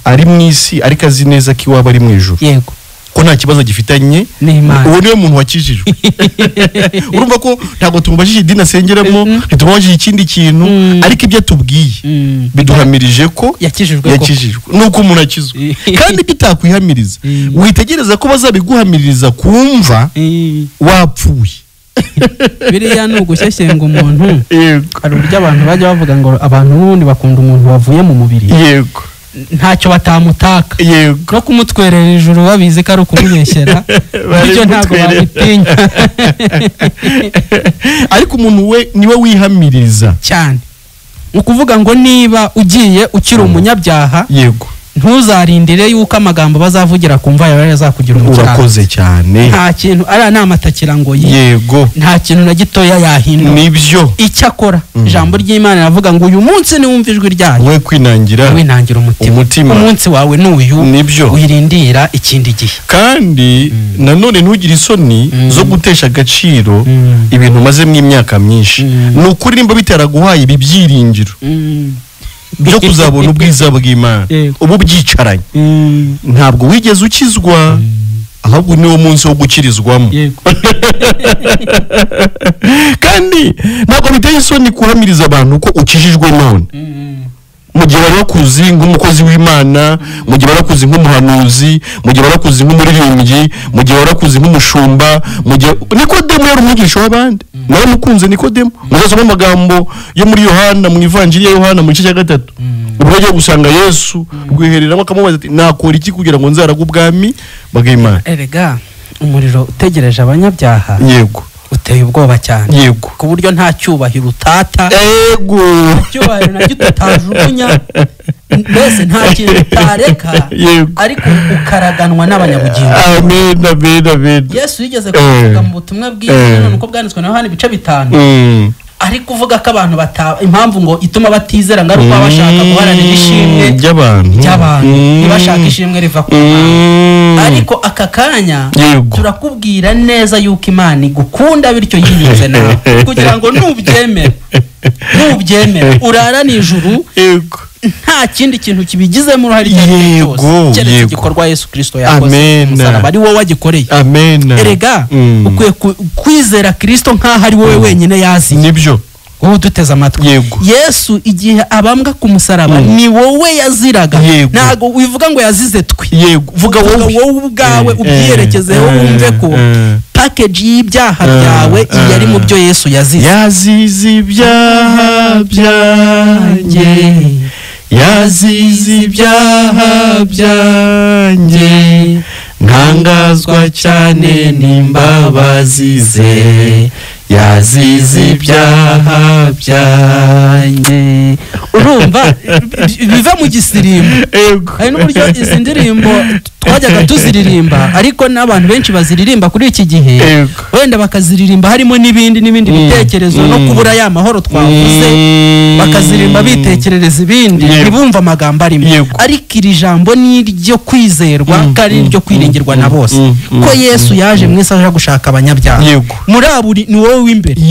ari mwisi ariko azi neza ko iwaba ari mu ijuru. Yego. Ko nta kibazo gifitanye n'Imana. Uwo niwe muntu wakijijwe. Urumva ko ntago tumubajije idini asengeramo ntitumubajije ikindi kintu ariko ibyo tubwiye biduhamirije ko yakijijwe nuko umuntu akizwe kandi bitakwihamiriza witegereza ko bazabiguhamiririza kumva wapfuye. Biriya no gushyeshyenga umuntu. Hari uburyo abantu bajya bavuga ngo abantu n'ubundi bakunda umuntu wavuye mu mubiri. Yego. Ntacyo batamutaka. Yego. No kumutwerera ijuru babizi ko ari ukumubeshyera. Bityo ntago bamutinya. Ariko umuntu we niwe wihamiriza cyane. Ukuvuga ngo niba ugiye ukiri umunyabyaha. Yego. Ntuzarindire yuko amagambo bazavugira kumva yawe yazakugira umucyaha. Urakoze cyane. Nta kintu ari namatakira ngo yego. Nta kintu na gitoya yahinda. Nibyo. Icyakora ijambo ry'Imana ravuga ngo uyu munsi ni wumva ijwi ryayo. We kwinangira umutima. Umunsi wawe n'uyu. Nibyo. Wirindira ikindi gihe. Kandi nanone ntugire isoni zo gutesha agaciro ibintu maze mu imyaka myinshi. Nukuri nimba bitaraguhaye ibibyiringiro. Byo kuzabona ubwiza bw'Imana ubu byicaranye ntabwo wigeze ukizwa ahubwo niwo munsi wo gukirizwamo. Kandi ntabwo biteye isoni kuhamiriza abantu ko ukijijwe none mu gihe barakuzi nk'umukozi w'Imana, mu gihe barakuzi nk'umuhanuzi, mu gihe barakuzi nk'umuririmbyi, mu gihe barakuzi nk'umushumba, mu gihe Nikodemo yari umwigisha w'abandi nawe mukunze Nikodemo muzasoma amagambo yo muri Yohana mu ivanjiri ya Yohana mu gice cya 3 ubwo yagiye gusanga Yesu rwihereramo akamubaza ati nakora iki kugira ngo nzaraga ubwami bw'Imana. Erega umuriro utegereje abanyabyaha. Yego. uteye ubwoba cyane yego ku buryo nta cyubahiro utata yego cyubahiro na gito utajugunya mbese nta kintu utareka ariko ukaraganwa n'abanyabugingo. Amen amen amen. Yesu yigeze kuvuga mu butumwa bwiza nuko bwanditswe na Yohana ibice 5 ari kuvuga ko abantu impamvu ngo ituma batizera ngaruko bashaka guharanira ishimwe ry'abantu ntibashaka ishimwe riva ku Mana. Ariko aka kanya turakubwira neza yuko Imana igukunda bityo yinyuze nawe kugira ngo nubyemere urara nijuru nta kindi kintu kibigizemo uruhare cyose cyane gikorwa Yesu Kristo yakoze umusaraba ari wowe wagikoreye. Erega ukwiye kwizera Kristo nkaho ari wowe wenyine yazi nibyo wowe duteze amatwi. Yesu igihe abambwa ku musaraba ni wowe yaziraga, ntago wivuga ngo yazize twi. Vuga wowe ubwawe ubyerekezeho wumve ko package y'ibyaha byawe yari mu byo Yesu yazize. Yazize ibyaha byanjye, yazize ibyaha byanjye, ntangazwa cyane n'imbabazi ze, yazize ibyaha byanjye. Urumva biva mu gisirimbo. Hari n'uburyo izi ndirimbo twajyaga tuziririmba ariko n'abantu benshi baziririmba kuri iki gihe wenda bakaziririmba harimo n'ibindi bitekerezo no kubura ya mahoro twavuze, bakazirimba bitekerereza ibindi ntibumva amagambo arimo. Ariko iri jambo ni iryo kwizerwa kandi iryo kwiringirwa na bose ko Yesu yaje mwese aje gushaka abanyabyaha. Muri aburi ni wowe w'imbere,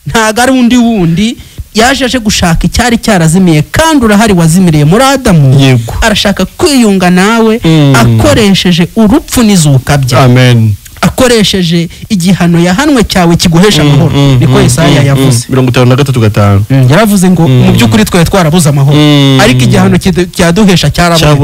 ntago ari wundi yaje aje gushaka icyari cyarazimiye kandi urahari wazimiriye muri Adamu. Arashaka kwiyunga nawe akoresheje urupfu n'izuka bye. Amen. Akoresheje igihano yahanwe cyawe kiguhesha amahoro. Niko Yesaya yavuze 53:5. Yaravuze ngo mu by'ukuri twe twarabuze amahoro ariko igihano cyaduhesha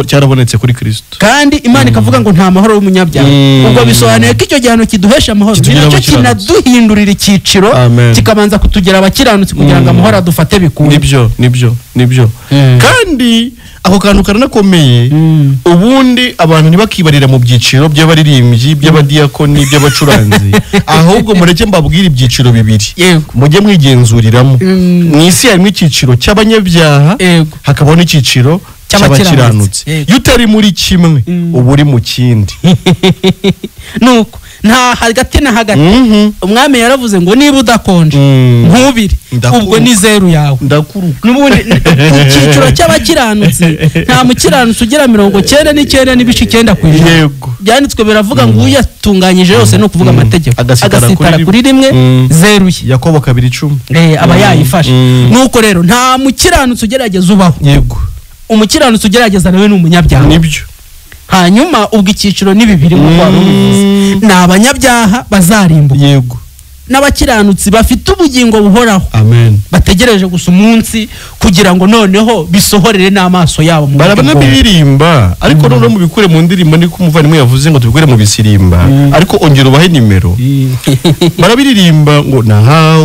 cyarabonetse kuri Kristo. Kandi Imana ikavuga ngo nta mahoro y'umunyabyaha. Ubwo bisobanuye ko icyo gihano kiduhesha amahoro nicyo kinaduhindurira icyiciro kikabanza kutugera abakiranutsi kugira ngo amahoro adufate bikuru. Nibyo kandi ako kantu karanakomeye. Ubundi abantu ntibakibarira mu byiciro by'abaririmbyi, by'abadiyakoni, by'abacuranzi, ahubwo mureke mbabwira ibyiciro bibiri mujye mwigenzuriramo. Mu isi harimo icyiciro cy'abanyabyaha hakabaho n'icyiciro cy'abakiranutsi. Iyo utari muri kimwe uba uri mu kindi. Nuko nta hagati na hagati. Umwami yaravuze ngo niba udakonje nkubiri ubwo ni zeru yawe. Nubundi icyiciro cy'abakiranutsi nta mukiranutsi ugira 99.9%. Byanditswe biravuga ngo uyatunganyije yose no kuvuga amategeko agasitara kuri rimwe zeru. Yakobo 2:10 aba yayifashe. Nuko rero nta mukiranutsi ugerageza ubaho. Umukiranutsi ugerageza nawe ni umunyabyaha. Nibyo. Hanyuma ubwo icyiciro ni bibiri mu kwa rubivuze. Ni abanyabyaha bazarimbuka. N'abakiranutsi bafite ubugingo buhoraho. Amen. Bategereje gusa umunsi kugira ngo noneho bisohorere n'amaso yabo mu barabana biririmba ariko none mu bikure mu ndirimbo ni kumuvandimwe yavuze ngo tubikure mu bisirimba ariko ongera ubahe nimero. Barabiririmba ngo nahawe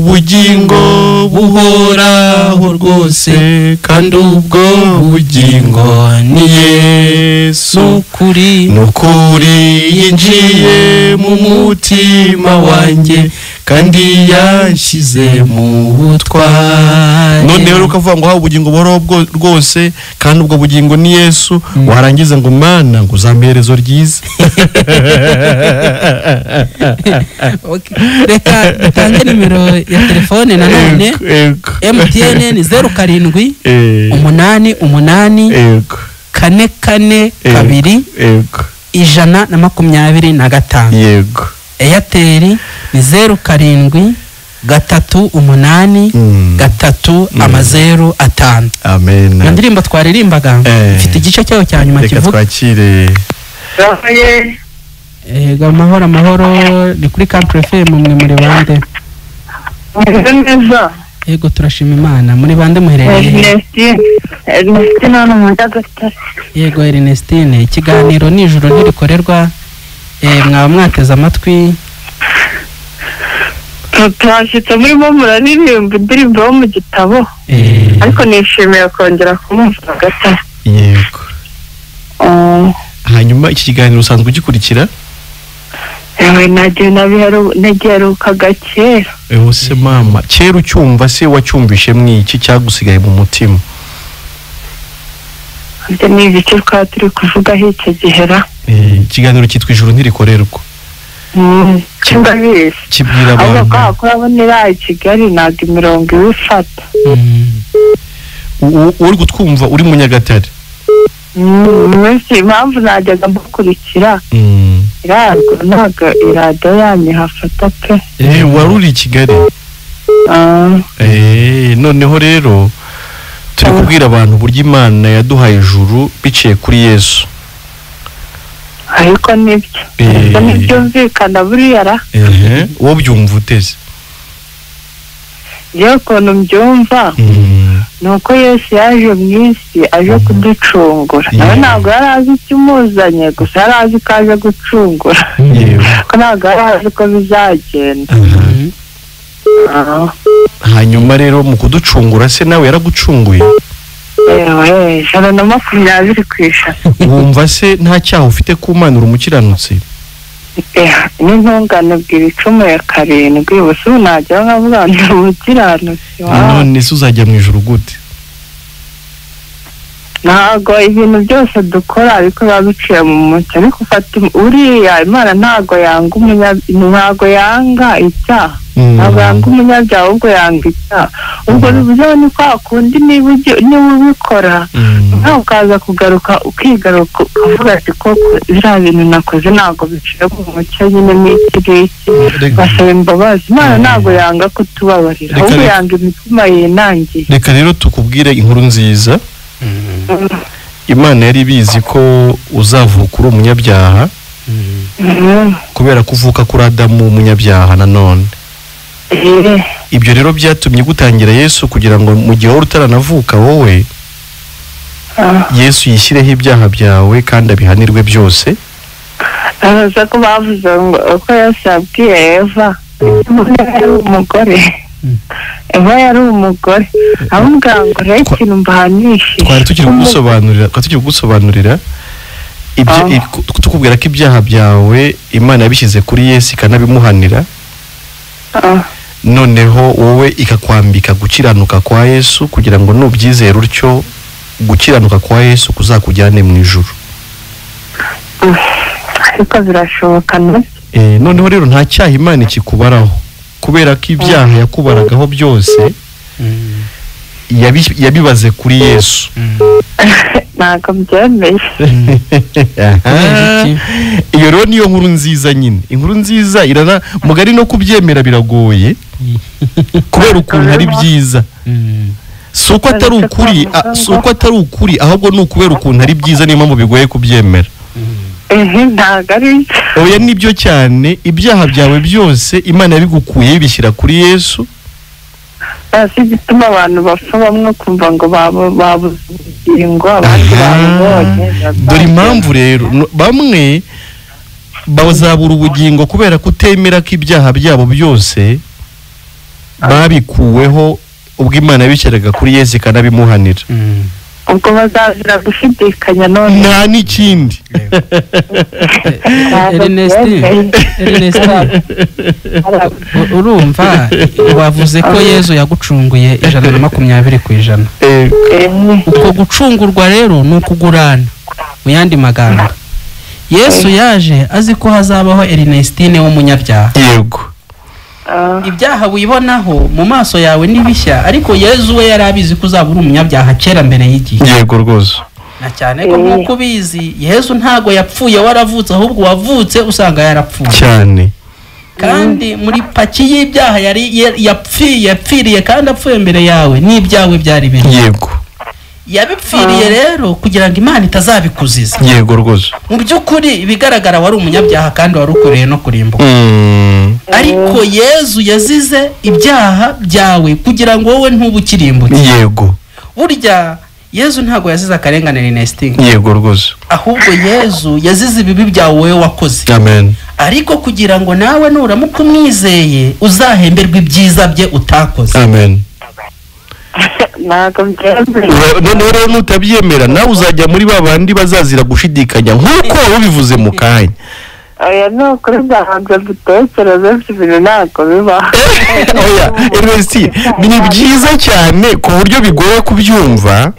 ubugingo buhoraho rwose kandi ubwo bugingo ni Yesu nukuri yinjiye mu mutima wanjye kandi yashyize mu butware. None rero ukavuga ngo hawe ubugingo buhoraho rwose kandi ubwo bugingo ni Yesu, warangiza ngo Mana ngo uzamperezo ryiza. Reka dutange nimero ya telefone nanone. MTN ni 07 88 4 4 125. Yego. Airtel ni 07 3 8 3 0 5. Amen. Indirimbo twaririmbaga ifite igice cyayo cya nyuma kivuga. Reka twakire. Amahoro ni kuri Country FM mwe muri bande. Yego turashima Imana. Muri bande muherereye? Ernestine hano mu Nyagatare. Yego Ernestine, ikiganiro nijoro ntirikorerwa mwaba mwateze amatwi. Twashitse murimo muraririmba indirimbo yo mu gitabo ariko nishimiye kongera kumumva Gatare. Yego. Hanyuma iki kiganiro usanzwe ugikurikira? ewe nagiherukaga kera. Se mama kera ucyumva se wacyumvishe mwiki cyagusigaye mu mutima? Ibyo ni ibiki twari turi kuvugaho icyo gihera. Ikiganiro cyitwa Ijuru ntirikorerwa. Kimbabizi kibwira abantu abo kurabonera i Kigali ntabwo imirongo ibifata. Uri gutwumva uri mu Nyagatare? Mwese impamvu najyaga mbakurikira ntabwo iradiyo yanyu hafata pe. Wari uri i Kigali? Noneho rero turi kubwira abantu uburyo Imana yaduhaye ijuru biciye kuri Yesu. Ariko nibyo ntibyumvikana buriya ra. Wowe byumva uteze? Yewe ukuntu mbyumva ni uko Yesu yaje mu isi aje kuducungura. Nawe ntabwo yari azi icyo umuzanye, gusa yari azi ko aje gucungura, ko ntabwo yari azi ko bizagenda. Hanyuma rero mu kuducungura se nawe yaragucunguye? 120%. Wumva se nta cyaha ufite ku Mana, uri umukiranutsi? N'intungane bwira 17 ubusa najya nkavuga ngo umukiranutsi. None se uzajya mu ijuru gute? Ntago ibintu byose dukora ariko babiciye mu mucyo, ariko ufata uriya Imana ntago yanga ntago yanga icyaha, ntago yanga umunyabyaha, ahubwo yanga icyaha. Ubwo bivuze ni kwa kundi niba ubikora ntawe ukaza kugaruka ukigaruka ukavuga ati koko biriya bintu nakoze ntago biciye mu mucyo, nyine n'ikiriki basaba imbabazi. Imana ntago yanga kutubabarira, ahubwo yanga imitima yinangiye. Reka rero tukubwire inkuru nziza. Imana yari bizi ko uzavuka uri umunyabyaha kubera kuvuka kuri Adamu umunyabyaha nanone. Ibyo rero byatumye gutangira Yesu kugira ngo mu gihe wari utaranavuka wowe Yesu yishyireho ibyaha byawe kandi abihanirwe byose. Aza ko bavuze ngo ko Yesu yabwiye Eva umugore. Eva yari umugore avuga ngo rero ikintu mbahanishe. Twari tukiri kugusobanurira ibyo tukubwira ko ibyaha byawe Imana yabishyize kuri Yesu ikanabimuhanira. Noneho wowe ikakwambika gukiranuka kwa Yesu kugira ngo nubyizere utyo gukiranuka kwa Yesu kuzakujyane mu ijuru. Ariko birashoboka no? Noneho rero nta cyaha Imana ikikubaraho kubera ko ibyaha yakubaragaho byose yabibaze kuri Yesu. Ntabwo byemeye. Iyo rero niyo nkuru nziza nyine. Inkuru nziza irana mugari no kubyemera biragoye kubera ukuntu ari byiza. Suko atari ukuri ahubwo ni ukubera ukuntu ari byiza niyo mpamvu bigoye kubyemera. Ntabwo ari oya nibyo cyane. Ibyaha byawe byose Imana yabigukuye ibishyira kuri Yesu. Basi gituma abantu bapfa bamwe kumva ngo babuze ubugingo, abandi babonye. Dore impamvu rero bamwe bazabura ubugingo kubera kutemera ko ibyaha byabo byose babikuweho ubwo Imana yabishyiraga kuri Yesu ikanabimuhanira. Ubwo bazazira gushidikanya none nta n'ikindi. Ernest urumva wavuze ko Yesu yagucunguye 120%. Uko gucungurwa rero ni ukugurana. Mu yandi magambo Yesu yaje azi ko hazabaho Ernestine w'umunyabyaha. Yego. Ibyaha wibonaho mu maso yawe nibishya, ariko Yesu we yarabizi ko uzabura umunyabyaha kera mbere y'igihe. Yego rwose. Na cyane ko nkuko bizi Yesu ntago yapfuye waravutse, ahubwo wavutse usanga yarapfuye cyane. Kandi muri paki y'ibyaha yari yapfiriye kandi apfuye mbere yawe n'ibyawe byari biri. Yego. Yabipfiriye rero kugira ngo Imana itazabikuziza. Yego rwose. Mu by'ukuri bigaragara wari umunyabyaha kandi warukoreye no kurimbuka. Ariko Yesu yazize ibyaha byawe kugira ngo wowe ntubukirimbuke. Yego. Burya Yesu ntago yazize akarengane Ernestine. Yego rwose. Ahubwo Yesu yazize ibibi byawe wowe wakoze. Amen. Ariko kugira ngo nawe nuramuka umwizeye uzahemberwa ibyiza bye utakoze. Amen. Ntabwo byemeye. None rero nutabyemera nawe uzajya muri babandi bazazira gushidikanya nkuko ubivuze mu kanya. aya no kuri byahanze gutekereza ibintu ntabwo biba. Oya Ernest ni byiza cyane ku buryo bigoye kubyumva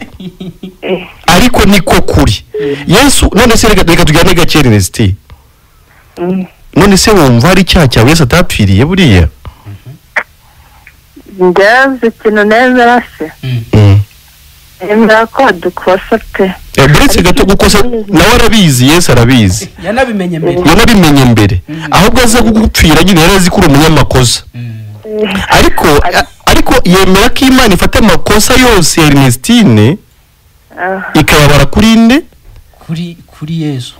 ariko niko kuri Yesu none se reka tujyane gake Ernest none se wumva ari cyaha cyawe Yesu atapfiriye buriya ndazi ikintu neza se Emra ko dukosa pe buretse gato gukosa nawe arabizi Yesu arabizi yanabimenye mbere ahubwo aza kugupfira nyine yarazi ko uri umunyamakosa ariko yemera ko Imana ifata amakosa yose ya Ernestine ikayabara kuri nde kuri Yesu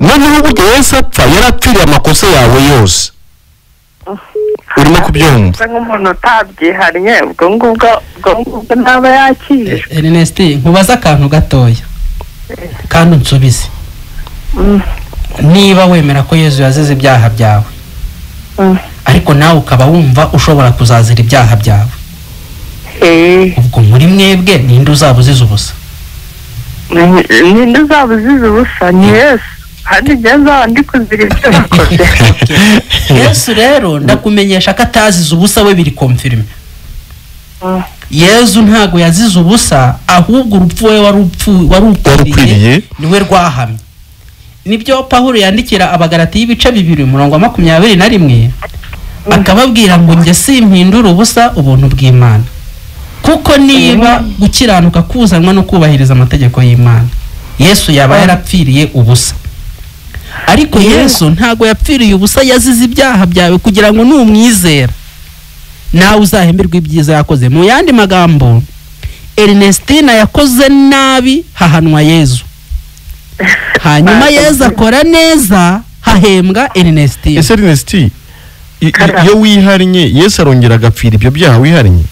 noneho ubwo Yesu apfa yarapfiriye amakosa yawe yose urimo kubyumva nk'umuntu utabyihariye ubwo ngubwo ntaba yakije Ernest nkubaza akantu gatoya kandi unsubize niba wemera ko Yesu yazize ibyaha byawe ariko nawe ukaba wumva ushobora kuzazira ibyaha byawe ubwo muri mwebwe ninde uzabuziza ubusa ni Yesu hadi genza ndi kuzira ibyo nakoze Yesu rero ndakumenyesha ko atazize ubusa we biri confirm Yesu ntago yazize ubusa ahubwo urupfu we warupfiriye niwe rwahamye nibyo Pawulo yandikira abagalati y'ibice 2:21 akababwira ngo nge simpindura ubusa ubuntu bw'Imana kuko niba gukiranuka kuzanwa no kubahiriza amategeko y'Imana Yesu yaba yarapfiriye ubusa ariko Yesu ntago yapfiriye ubusa yazize ibyaha byawe kugira ngo numwizera nawe uzahemberwa ibyiza yakoze mu yandi magambo Ernestine yakoze nabi hahanwa Yesu hanyuma Yesu akora neza hahembwa Ernestine ese Ernestine iyo wiharnye Yesu arongera agapfira ibyo byaha wiharnye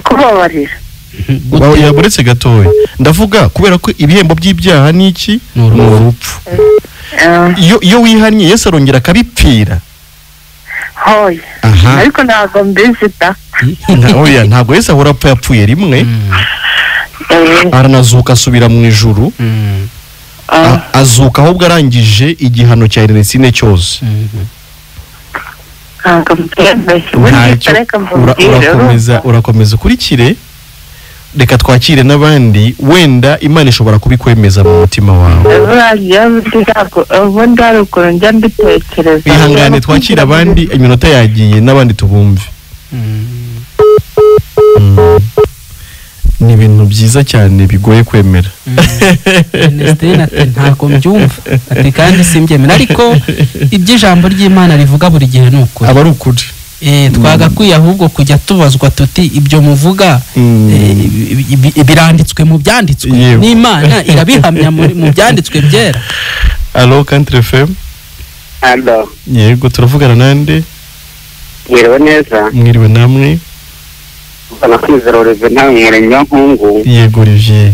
kubabarira yaburetse gatoya ndavuga kubera ko ibihembo by'ibyaha niki n'urupfu iyo wiharnye Yesu arongera akabipfira hoya ariko ntabwo mbizita oya ntabwo Yesu ahora apfa yapfuye rimwe aranazuka asubira mu ijuru azuka ahubwo arangije igihano cya Ernestine cyose urakomeza ukurikire reka twakire n'abandi wenda Imana ishobora kubikwemeza mu mutima wawe ihangane twakire abandi iminota yagiye n'abandi tubumve ni ibintu byiza cyane bigoye kwemera Ernestine ati ntabwo mbyumva ati kandi simbyemera ariko iby'ijambo ry'Imana rivuga buri gihe n'ukuri aba ari ukuri twagakwiye ahubwo kujya tubazwa tuti ibyo muvuga biranditswe mu byanditswe n'Imana irabihamya mu byanditswe byera. Allo Country FM. Allo yego turavugana nande mwiriwe neza mwiriwe namwe Kwizera Olivier nawe murenge wa Nkungu yego Olivier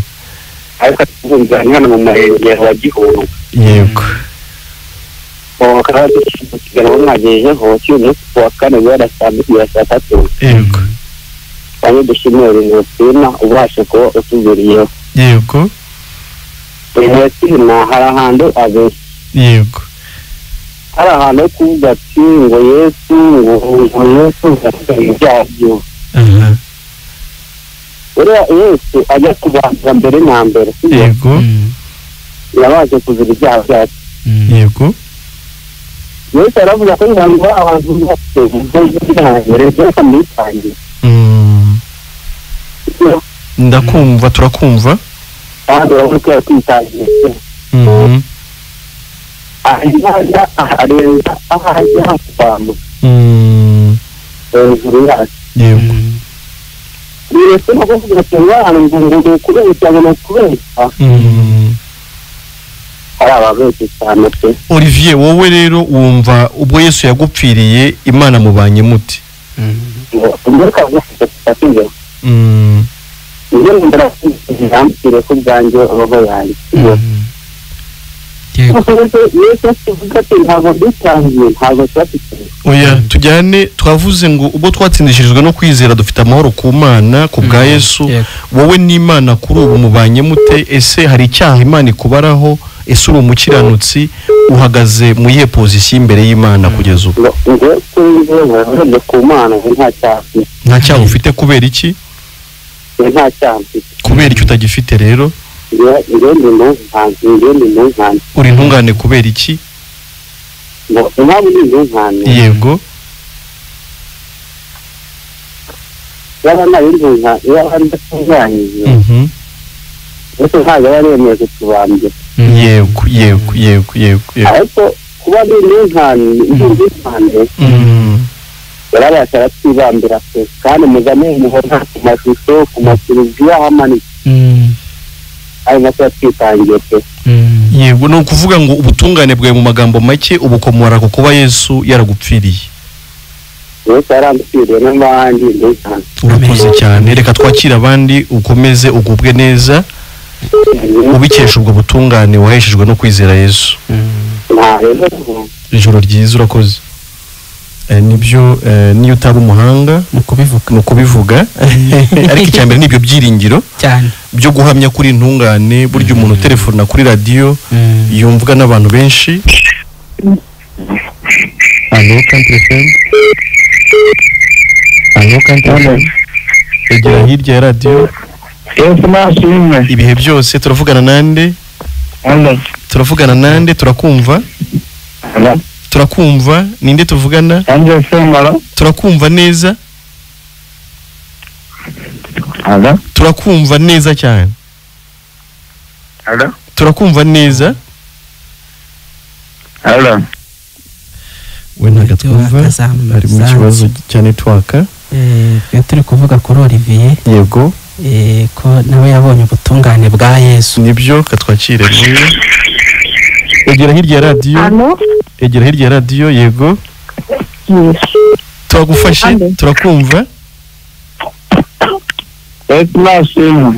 ariko tuzunzanya mu murenge wa Gihuru yego kandi kiganiro mwagejejeho cy'umunsi wa kane yarasambye saa 3 yego kandi dushimira Ernestine ubashe kuba utubiriyeho yego Ernestine hari ahantu abe yego hari ahantu kuvuga ati ngo Yesu ibyaha uriya Yesu ajya kubanza mbere na mbere yego yabaje kuzira ibyaha byacu yego Yesu aravuga ko abantu bose reka mwitange ndakumva turakumva kandi uravuga ko yakwitangiye arenza ahajya hakwamo hejuru yacu yego biretse no kuvuga ati abantu ngo kubeshya ngo kubeshya hari ababeshya cyane pe Olivier wowe rero wumva ubwo Yesu yagupfiriye Imana mubanye muti ndeka gufite patinyo iyo ndara yambire ko byanjye abo yanjye Yesu tuvuga ati ntabwo dutangiye ntabwo twafite. Oya tujyane twavuze ngo ubwo twatsindishirijwe no kwizera dufite amahoro ku Mana ku bwa Yesu. Wowe n'Imana kuri ubu mubanye mute? Ese hari icyaha Imana ikubaraho? Ese uri umukiranutsi? Uhagaze mu yihe position imbere y'Imana kugeza ubu? Ngo kuri ku Mana nta cyaha. Nta cyaha ufite kubera iki? Nta cyaha. Kubera icyo utagifite rero? Uri intungane kubera iki? Yego. Yego. Ariko kuba ndi intungane yarabasha aratwibambira pe kandi muzame muhora ku mashusho ku mateleviziyo ahamanitse ayo nacyo twitangiye pe. Yego no kuvuga ngo ubutungane bwawe mu magambo make ubukomora ku kuba Yesu yaragupfiriye. Yesu yaragupfiriye n'abandi ndetse. Urakoze cyane, reka twakira abandi ukomeze ugubwe neza ubikesha ubwo butungane waheshejwe no kwizera Yesu. Ijoro ryiza urakoze. Nibyo niyo utaba umuhanga mu kubivuga ariko icyambere nibyo byiringiro cyane byo guhamya kuri intungane buryo umuntu telefona kuri radio yumvwa n'abantu benshi. Allo Country egera hirya ya radio. Yesu nashimwe. Ibihe byose turavugana nande? Turavugana nande? Turakumva? Turakumva. Ninde tuvugana? Anje Sengara. Turakumva neza? Turakumva neza cyane. Turakumva neza? We ntago twumva. Ari mu kibazo cya network. Turi kuvuga kuri Olivier. Yego. Ko nawe yabonye ubutungane bwa Yesu. Nibyo katwakire muri. Egera hirya ya radio. Egera hirya ya radio. Yego. Twagufashe turakumva.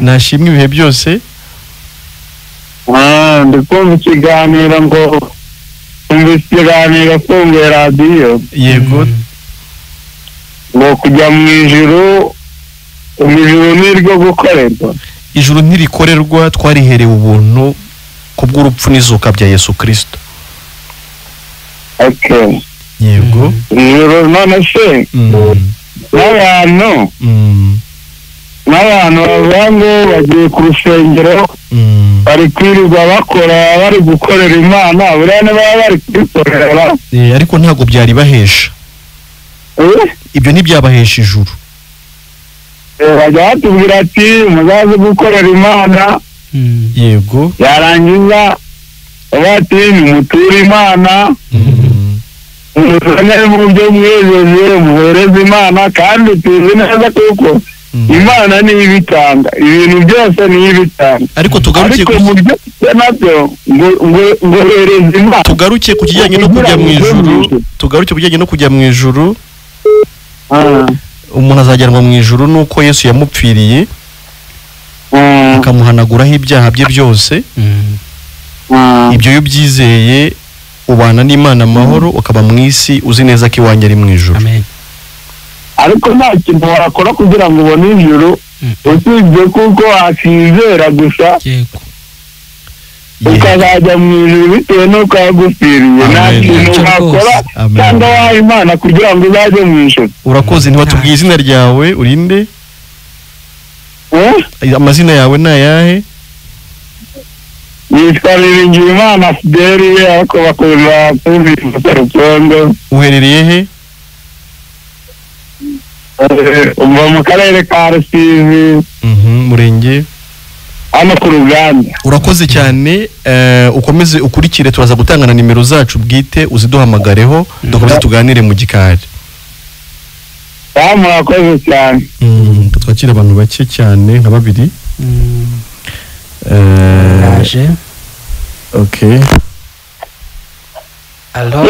Nashimwe ibihe byose. Ndikumva ikiganiro ngo ikiganiro kumva radio. Yego. Ngo kujya mu ijuru niryo gukorerwa. Ijuru ntirikorerwa, twariherewe ubuntu kubw'urupfu n'izuka bya Yesu Kristo. Okay. Yego. Ijuru none se n'abantu bavuga bagiye ku rusengero bari kwirirwa bakora bari gukorera Imana buriya baba bari kwikorera ariko ntago byari bahesha. Ibyo ntibyabahesha ijuru. Bajya batubwira ati muzaze gukorera Imana. Yego. Yarangiza bati muture Imana. Muzane mu byo mwejeje muhereze Imana kandi tuzi neza kuko Imana ni ibitanga ibintu byose ni ibitanga. Ariko tugaruke ku buryo nabyo ngo hereze Imana. Tugaruke ku kijyanye no kujya mu ijuru. Tugaruke kujyanye no kujya mu ijuru. Umuntu azajyanwa mu ijuru nuko Yesu yamupfiriye akamuhanaguraho ibyaha bye byose. Ibyo iyo byizeye ubana n'Imana amahoro ukaba mu isi uzi neza ko iwanjye ari mu ijuru. Amen. Ariko nta kintu warakora kugira ngo ubone ijuru usibye kuko akizera gusa. Yego. Ukazajya mu ijuru bitewe n'uko yagupfiriye. Nta kintu wakora cyangwa waha Imana kugira ngo uzajye mu ijuru. Urakoze. Ntiwatubwiye izina ryawe urinde? Amazina yawe ni ayahe? Yitwa Biringiyimana Fideli ariko bakunda kumvira Rutongo. Uherereye he? Uva mu karere ka Rusizi. Murenge hano ku Ruganda. Urakoze cyane. Ukomeze ukurikire, turaza gutangana nimero zacu bwite uziduhamagareho dukomeze tuganire mu gikari. Murakoze cyane. Twakira abantu bake cyane nka babiri. Yaje. Okay. Allo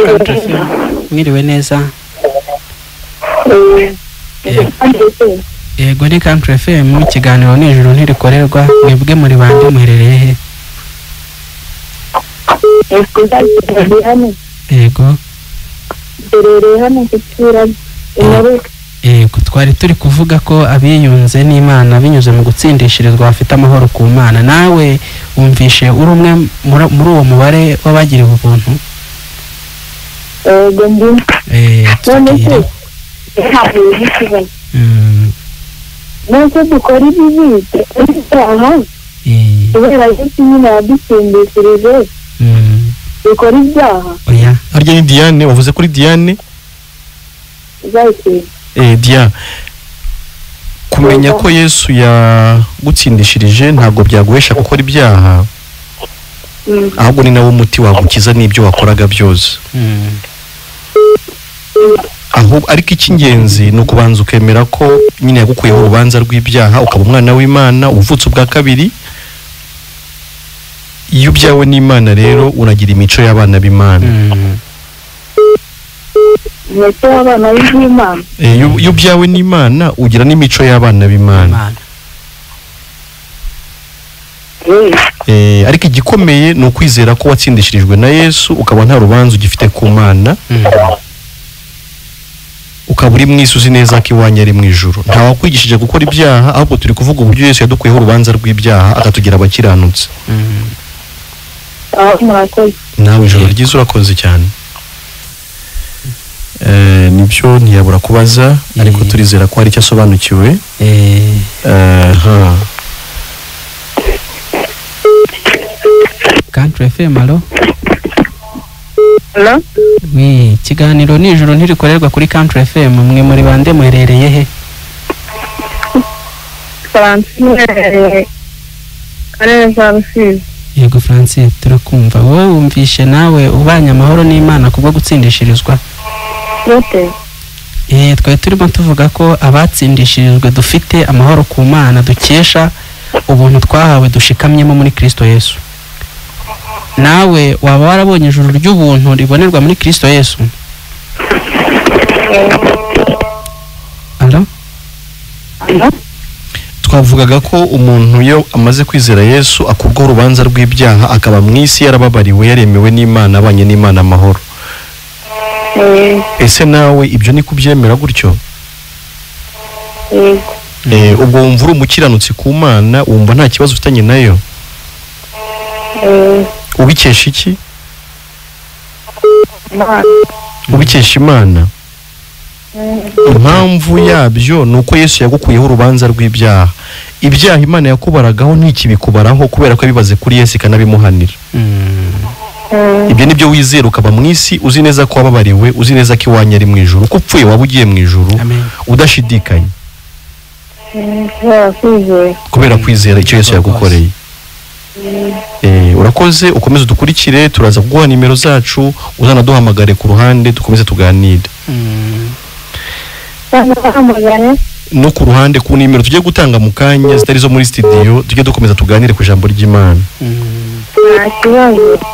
mwiriwe neza. Yego ni Country FM ikiganiro n'ijuru ntirikorerwa. Mwebwe muri bande muherereye he? yego yego twari turi kuvuga ko abiyunze n'Imana binyuze mu gutsindishirizwa bafite amahoro ku Mana. Nawe wumvishe uri umwe muri uwo mubare w'abagiriwe ubuntu? Tubwire. Nuko dukora ibibi icyaha kubera Yesu nyine yadutsindishirije dukora ibyaha. Oya, harya ni Diane wavuze kuri Diane? Dia, kumenya ko Yesu yagutsindishirije ntabwo byaguhesha gukora ibyaha, ahubwo ni nawo umuti wagukiza n'ibyo wakoraga byose. Ariko icy'ingenzi ni ukubanza ukemera ko nyine yagukuyeho urubanza rw'ibyaha, ukaba umwana w'Imana uvutse ubwa kabiri. Iyo byawe n'Imana rero uragira imico y'abana b'Imana. Iyo byawe n'Imana ugira n'imico y'abana b'Imana. Ariko igikomeye ni ukwizera ko watsindishirijwe na Yesu, ukaba nta rubanza ugifite ku Mana, ukaba uri mwisi uzi neza ko iwanyu ari mu ijuru. Nta wakwigishije gukora ibyaha, ahubwo turi kuvuga uburyo Yesu yadukuyeho urubanza rw'ibyaha akatugira abakiranutse. Nawe ijoro ryiza, urakoze cyane. Nibyo ntiyabura kubaza, ariko turizera ko hari icyo asobanukiwe. Country FM, alo? Hello? Oui, kiganiro nijoro ntirikorerwa kuri Country FM. Mwe muri bande muherereye he? Francis, Francis. Yego Francis, turakumva. Wowe wumvishe nawe ubanye amahoro n'Imana kubwo gutsindishirizwa? Twari turimo tuvuga ko abatsindishirijwe dufite amahoro ku Mana dukesha ubuntu twahawe dushikamyemo muri Kristo Yesu. Nawe waba warabonye ijuru ry'ubuntu ribonerwa muri Kristo Yesu? Alo? Twavugaga ko umuntu iyo amaze kwizera Yesu akurwaho urubanza rw'ibyaha, akaba mu isi yarababariwe, yaremewe n'Imana, abanye n'Imana amahoro. Ese nawe ibyo ni kubyemera gutyo? Ubwo wumva uri umukiranutsi ku Mana, wumva nta kibazo ufitanye nayo? Ubikesha iki? Ubikesha Imana. Impamvu yabyo ni uko Yesu yagukuyeho urubanza rw'ibyaha. Ibyaha Imana yakubaragaho ntikibikubaraho kubera ko bibaze kuri Yesu ikanabimuhanira. Ibyo nibyo wizera, ukaba mu isi uzi neza ko wababariwe, uzi neza ko iwanyu ari mu ijuru, ko upfuye waba ugiye mu ijuru udashidikanya. Kubera kwizera icyo Yesu yagukoreye. Urakoze, ukomeze udukurikire, turaza kuguha nimero zacu, uzanaduhamagare ku ruhande dukomeze tuganire. No ku ruhande ku nimero tugiye gutanga mu kanya zitari zo muri studio, tujye dukomeza tuganire ku ijambo ry'Imana.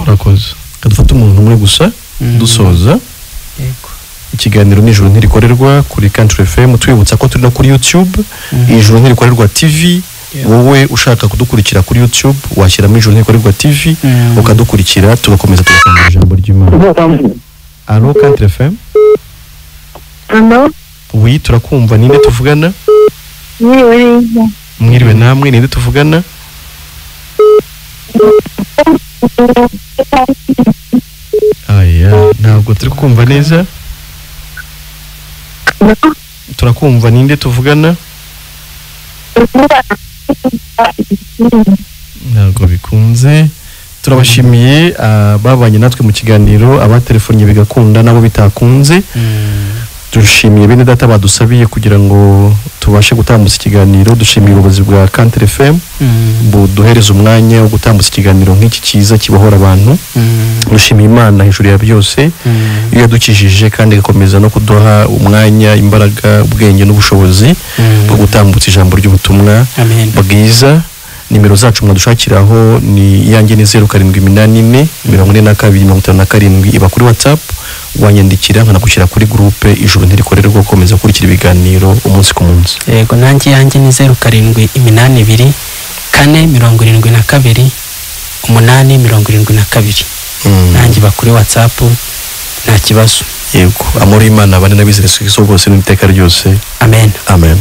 Urakoze. Kadufata umuntu umwe gusa dusoza. Ikiganiro nijoro ntirikorerwa kuri Country FM, twibutsa ko turi no kuri YouTube. Ijoro ntirikorerwa TV. Wowe ushaka kudukurikira kuri YouTube washyiramo ijoro ntirikorerwa TV ukadukurikira, tugakomeza tugasanga ijambo ry'Imana. Alo Country FM? Alo? Oui, turakumva. Ninde tuvugana? Mwiriwe namwe, ninde tuvugana? Ntabwo turi kumva neza. Turakumva. Ninde tuvugana? Ntabwo bikunze. Turabashimiye babanye natwe mu kiganiro, abatelefoniye bigakunda nabo bitakunze. Dushimiye bene data badusabiye kugira ngo tubashe gutambutsa ikiganiro. Dushimiye ubuyobozi bwa Country FM buduhereza umwanya wo gutambutsa ikiganiro nk'iki cyiza kibohora abantu. Dushimiye Imana hejuru ya byose iyo yadukijije kandi igakomeza no kuduha umwanya, imbaraga, ubwenge n'ubushobozi bwo gutambutsa ijambo ry'ubutumwa bwiza. Nimero zacu mwadushakiraho ni yanjye ni 0784 42 iba kuri WhatsApp, wanyandikira nkanagushyira kuri groupe ijoro ntirikorerwa gukomeza kurikira ibiganiro umunsi ku munsi. Yego, nanjye yanjye ni 0782 472 872. nanjye bakuri WhatsApp nta kibazo. Yego amuri Imana bane nabizere so rwose n'iteka ryose. Amen. Amen.